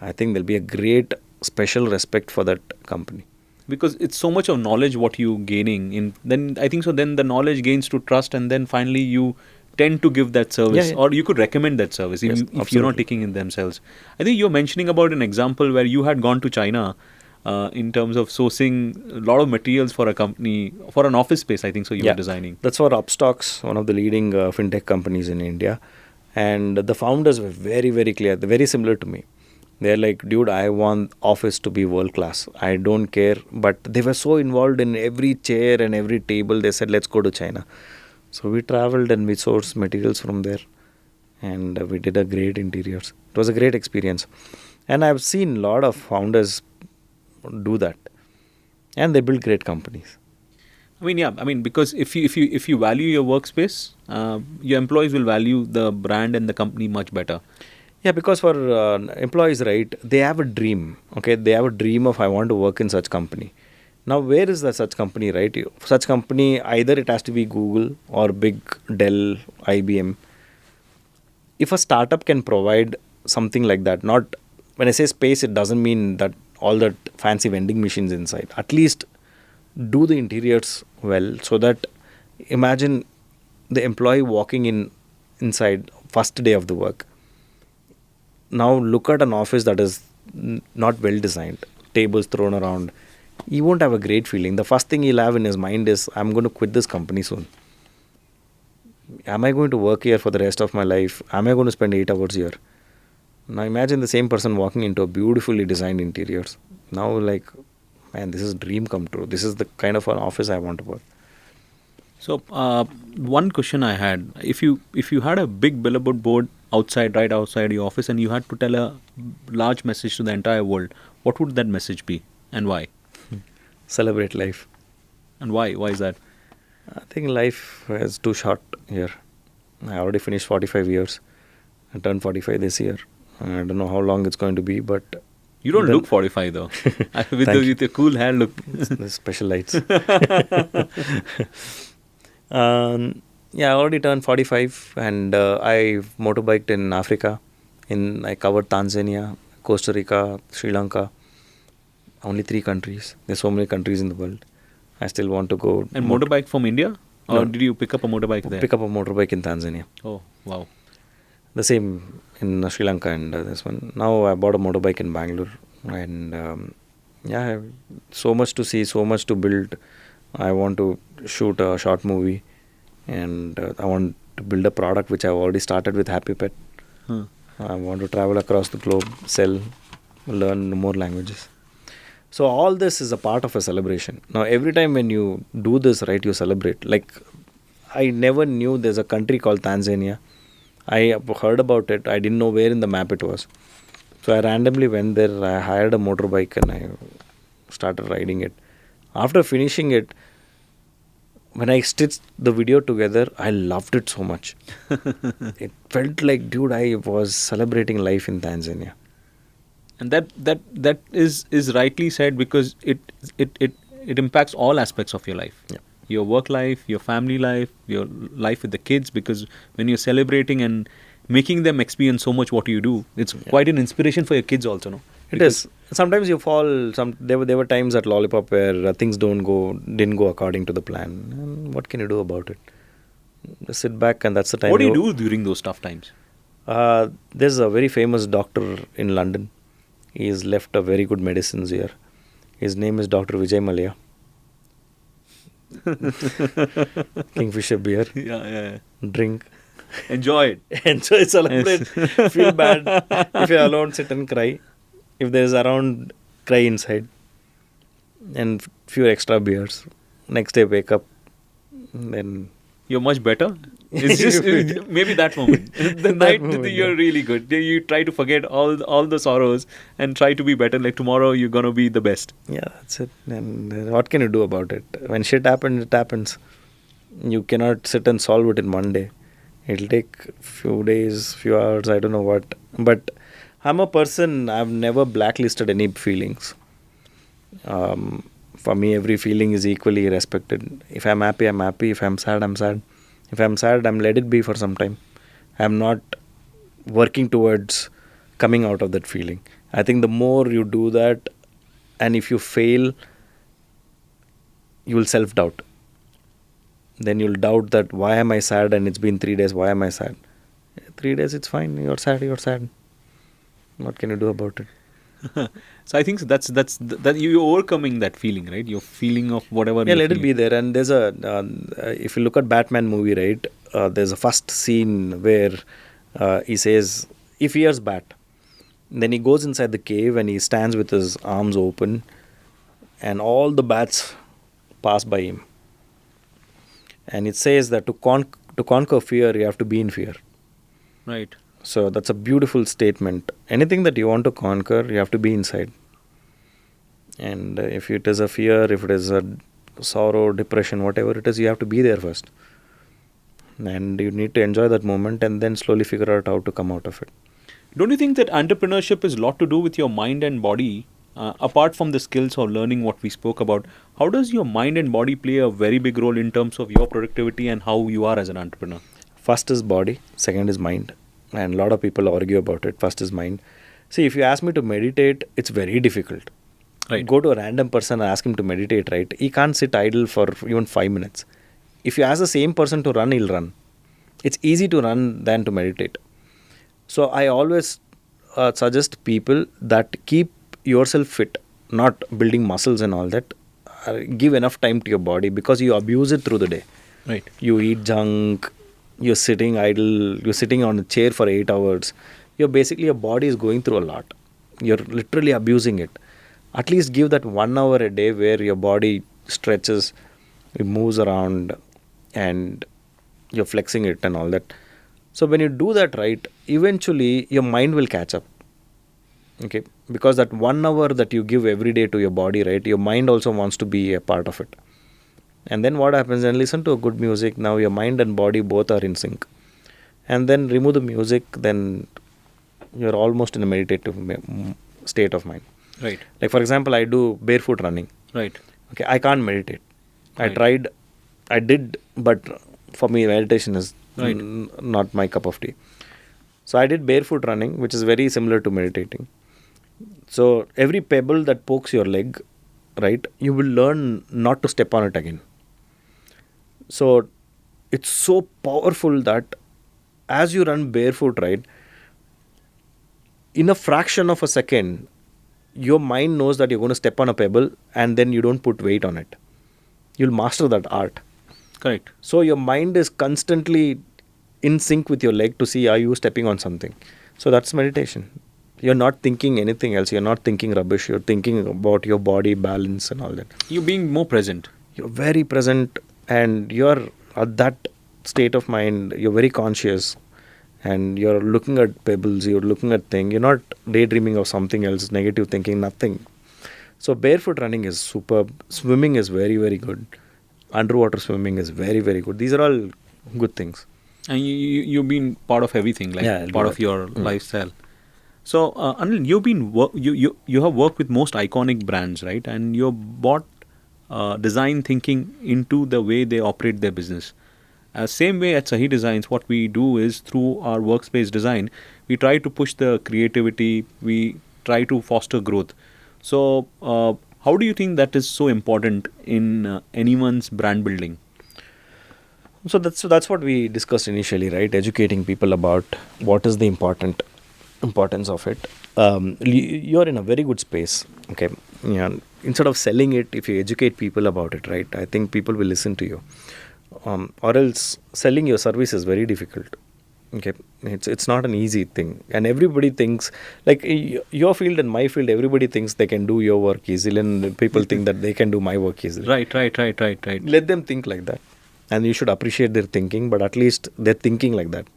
I think there'll be a great special respect for that company. Because it's so much of knowledge what you gaining in, then I think so then the knowledge gains to trust, and then finally you tend to give that service, Yeah. or you could recommend that service Yes, if you're not absolutely. taking it themselves. I think you're mentioning about an example where you had gone to China in terms of sourcing a lot of materials for a company, for an office space, I think so you were designing. That's for Upstocks, one of the leading fintech companies in India. And the founders were very, very clear. They're very similar to me. They're like, dude, I want office to be world class. I don't care. But they were so involved in every chair and every table. They said, let's go to China. So we traveled and we sourced materials from there. And we did a great interiors. It was a great experience. And I've seen a lot of founders do that. And they build great companies. Because if you value your workspace, your employees will value the brand and the company much better. Yeah, because for employees, right, they have a dream. Okay, they have a dream of I want to work in such company. Now, where is that such company, right? Such company, either it has to be Google or big Dell, IBM. If a startup can provide something like that, not when I say space, it doesn't mean that all that fancy vending machines inside. At least do the interiors well, so that imagine the employee walking inside first day of the work. Now look at an office that is not well designed, tables thrown around. He won't have a great feeling. The first thing he'll have in his mind is, I'm going to quit this company soon. Am I going to work here for the rest of my life? Am I going to spend 8 hours here? Now imagine the same person walking into a beautifully designed interiors. Now like, man, this is dream come true. This is the kind of an office I want to work. So one question I had, if you had a big billboard board right outside your office, and you had to tell a large message to the entire world, what would that message be and why? Celebrate life. And why? Why is that? I think life is too short here. I already finished 45 years. I turned 45 this year. I don't know how long it's going to be, but... You don't look 45 though. with your cool hair look. The special lights. Yeah, I already turned 45 and I motorbiked in Africa. I covered Tanzania, Costa Rica, Sri Lanka. Only 3 countries. There's so many countries in the world. I still want to go. And motorbike from India? Or No. did you pick up a motorbike there? Pick up a motorbike in Tanzania. Oh, wow. The same in Sri Lanka and this one. Now I bought a motorbike in Bangalore, and yeah, I have so much to see, so much to build. I want to shoot a short movie, and I want to build a product which I've already started with Happy Pet. Huh. I want to travel across the globe, sell, learn more languages. So all this is a part of a celebration. Now every time when you do this, right, you celebrate. Like I never knew there's a country called Tanzania. I have heard about it. I didn't know where in the map it was. So I randomly went there. I hired a motorbike and I started riding it. After finishing it, when I stitched the video together, I loved it so much. It felt like, dude, I was celebrating life in Tanzania. And that is rightly said, because it impacts all aspects of your life. Yeah. Your work life, your family life, your life with the kids, because when you're celebrating and making them experience so much what you do, it's quite an inspiration for your kids also, no? It is. Sometimes you fall. There were times at Lollipop where things didn't go according to the plan. And what can you do about it? Just sit back, and that's the time. What do you do during those tough times? There's a very famous doctor in London. He's left a very good medicines here. His name is Dr. Vijay Mallya. Kingfisher beer, Yeah. drink, Enjoy it. enjoy, celebrate, feel bad. If you're alone, sit and cry. If there's around, cry inside. And few extra beers. Next day, wake up. Then You're much better. It's just maybe that moment. The night moment, you're really good. You try to forget all the sorrows and try to be better. Like tomorrow, you're gonna be the best. yeah, that's it. And what can you do about it? When shit happens, it happens. You cannot sit and solve it in one day. It'll take few days, few hours, I don't know what. But I'm a person, I've never blacklisted any feelings. For me, every feeling is equally respected. If I'm happy, I'm happy. If I'm sad, I'm sad. If I'm sad, I'm let it be for some time. I'm not working towards coming out of that feeling. I think the more you do that, and if you fail, you will self-doubt. Then you'll doubt that, why am I sad, and it's been 3 days, why am I sad? 3 days, it's fine. You're sad. What can you do about it? So I think that you're overcoming that feeling, right? Your feeling of whatever. Yeah, you're let it be feeling. there. And there's if you look at Batman movie, right, there's a first scene where he says, if he hears bat, then he goes inside the cave and he stands with his arms open, and all the bats pass by him. And it says that to conquer fear, you have to be in fear. Right. So that's a beautiful statement. Anything that you want to conquer, you have to be inside. And if it is a fear, if it is a sorrow, depression, whatever it is, you have to be there first. And you need to enjoy that moment and then slowly figure out how to come out of it. Don't you think that entrepreneurship is a lot to do with your mind and body? Apart from the skills or learning what we spoke about, how does your mind and body play a very big role in terms of your productivity and how you are as an entrepreneur? First is body, second is mind. And a lot of people argue about it. First is mind. See, if you ask me to meditate, it's very difficult. Right. Go to a random person and ask him to meditate, right? He can't sit idle for even 5 minutes. If you ask the same person to run, he'll run. It's easy to run than to meditate. So I always suggest people that keep yourself fit, not building muscles and all that. Give enough time to your body, because you abuse it through the day. Right. You eat junk, you're sitting idle, you're sitting on a chair for 8 hours. Your body is going through a lot. You're literally abusing it. At least give that 1 hour a day where your body stretches, it moves around, and you're flexing it and all that. So when you do that right, eventually your mind will catch up. Okay, because that 1 hour that you give every day to your body, right, your mind also wants to be a part of it. And then what happens? Then listen to good music. Now your mind and body both are in sync. And then remove the music, then you're almost in a meditative state of mind. Right. Like for example, I do barefoot running. Right. Okay, I can't meditate. Right. I did, but for me meditation is Right. not my cup of tea. So I did barefoot running, which is very similar to meditating. So every pebble that pokes your leg, right, you will learn not to step on it again. So it's so powerful that as you run barefoot, right, in a fraction of a second, your mind knows that you're going to step on a pebble and then you don't put weight on it. You'll master that art. Correct. So your mind is constantly in sync with your leg to see are you stepping on something. So that's meditation. You're not thinking anything else. You're not thinking rubbish. You're thinking about your body balance and all that. You're being more present. You're very present and you're at that state of mind. You're very conscious and you're looking at pebbles. You're looking at things. You're not daydreaming of something else, negative thinking, nothing. So barefoot running is superb. Swimming is very, very good. Underwater swimming is very, very good. These are all good things. And you've been part of everything, like Yeah, I'll do part of that. your lifestyle. So, Anil, you've been you have worked with most iconic brands, right? And you brought design thinking into the way they operate their business. Same way at Sahi Designs, what we do is through our workspace design, we try to push the creativity, we try to foster growth. So, how do you think that is so important in anyone's brand building? So that's what we discussed initially, right? Educating people about what is the importance of it. You're in a very good space. Okay, yeah. Instead of selling it, if you educate people about it, right, I think people will listen to you. Or else selling your service is very difficult. Okay, it's not an easy thing, and everybody thinks like your field and my field. Everybody thinks they can do your work easily, and people think that they can do my work easily. Right. Let them think like that, and you should appreciate their thinking. But at least they're thinking like that.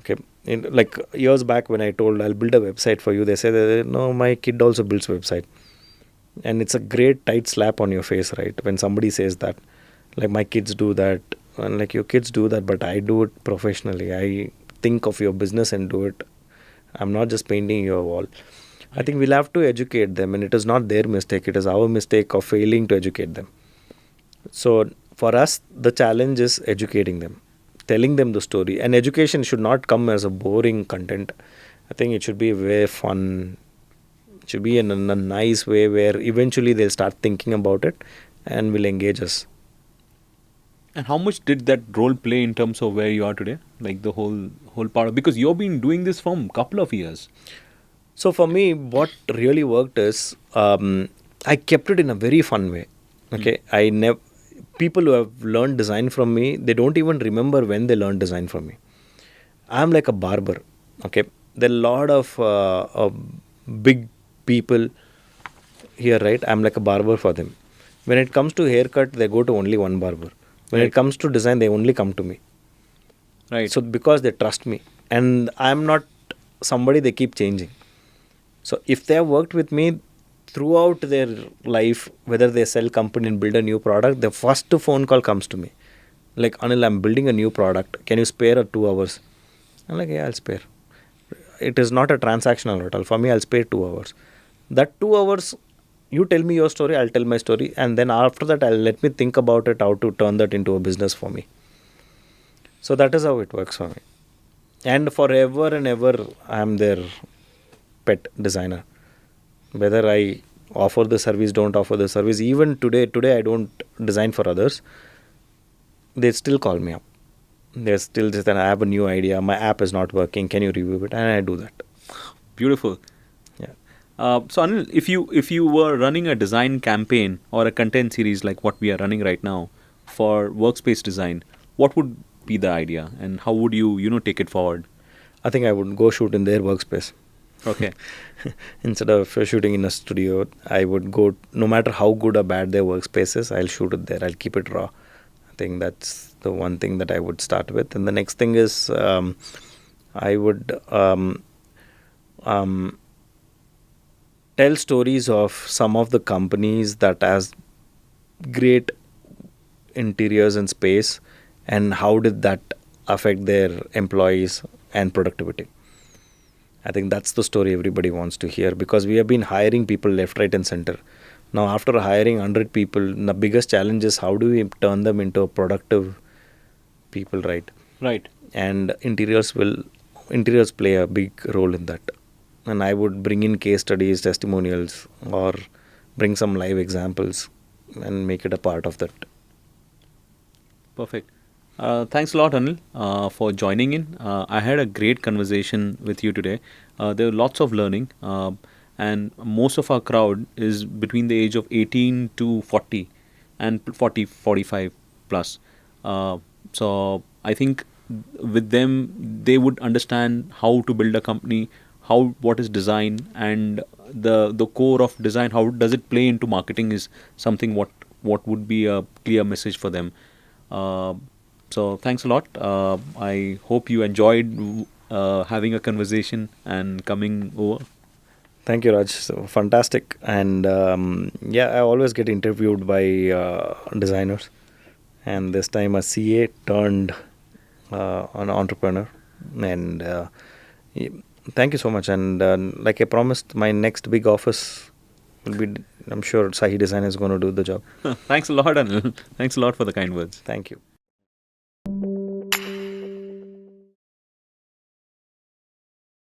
Okay, like years back when I told I'll build a website for you, they said no, my kid also builds website, and it's a great tight slap on your face, right? When somebody says that, like my kids do that, and like your kids do that, but I do it professionally. I think of your business and do it. I'm not just painting your wall. I think we'll have to educate them, and it is not their mistake. It is our mistake of failing to educate them. So for us, the challenge is educating them, telling them the story. And education should not come as a boring content. I think it should be very fun. It should be in a nice way where eventually they'll start thinking about it and will engage us. And how much did that role play in terms of where you are today? Like the whole part of, because you've been doing this for a couple of years. So for me, what really worked is I kept it in a very fun way. Okay, I never people who have learned design from me, they don't even remember when they learned design from me. I'm like a barber. Okay, there are a lot of big people here, right? I'm like a barber for them. When it comes to haircut, they go to only one barber. When it comes to design, they only come to me. Right. So because they trust me, and I'm not somebody they keep changing. So if they have worked with me throughout their life, whether they sell company and build a new product, the first phone call comes to me. Like, Anil, I'm building a new product. Can you spare 2 hours? I'm like, yeah, I'll spare. It is not a transactional at all. For me, I'll spare 2 hours. That 2 hours, you tell me your story, I'll tell my story. And then after that, I'll let me think about it, how to turn that into a business for me. So that is how it works for me. And forever and ever, I'm their pet designer. Whether I offer the service, don't offer the service. Even today I don't design for others. They still call me up. They still just, I have a new idea. My app is not working. Can you review it? And I do that. Beautiful. Yeah. So Anil, if you were running a design campaign or a content series like what we are running right now for workspace design, what would be the idea and how would you take it forward? I think I would go shoot in their workspace. Okay. Instead of shooting in a studio, I would go, no matter how good or bad their workspace is, I'll shoot it there. I'll keep it raw. I think that's the one thing that I would start with. And the next thing is I would tell stories of some of the companies that has great interiors and space, and how did that affect their employees and productivity. I think that's the story everybody wants to hear, because we have been hiring people left, right, and center. Now, after hiring 100 people, the biggest challenge is how do we turn them into productive people, right? Right. And interiors play a big role in that. And I would bring in case studies, testimonials, or bring some live examples and make it a part of that. Perfect. Thanks a lot, Anil, for joining in. I had a great conversation with you today. There were lots of learning, and most of our crowd is between the age of 18 to 40 and 40, 45 plus. So I think with them, they would understand how to build a company, how what is design, and the core of design. How does it play into marketing is something what would be a clear message for them. Uh, so thanks a lot. I hope you enjoyed having a conversation and coming over. Thank you, Raj. So fantastic. And yeah, I always get interviewed by designers, and this time a CA turned an entrepreneur. And y- thank you so much. And like I promised, my next big office will be. I'm sure Sahi Design is going to do the job. Thanks a lot, Anil. Thanks a lot for the kind words. Thank you.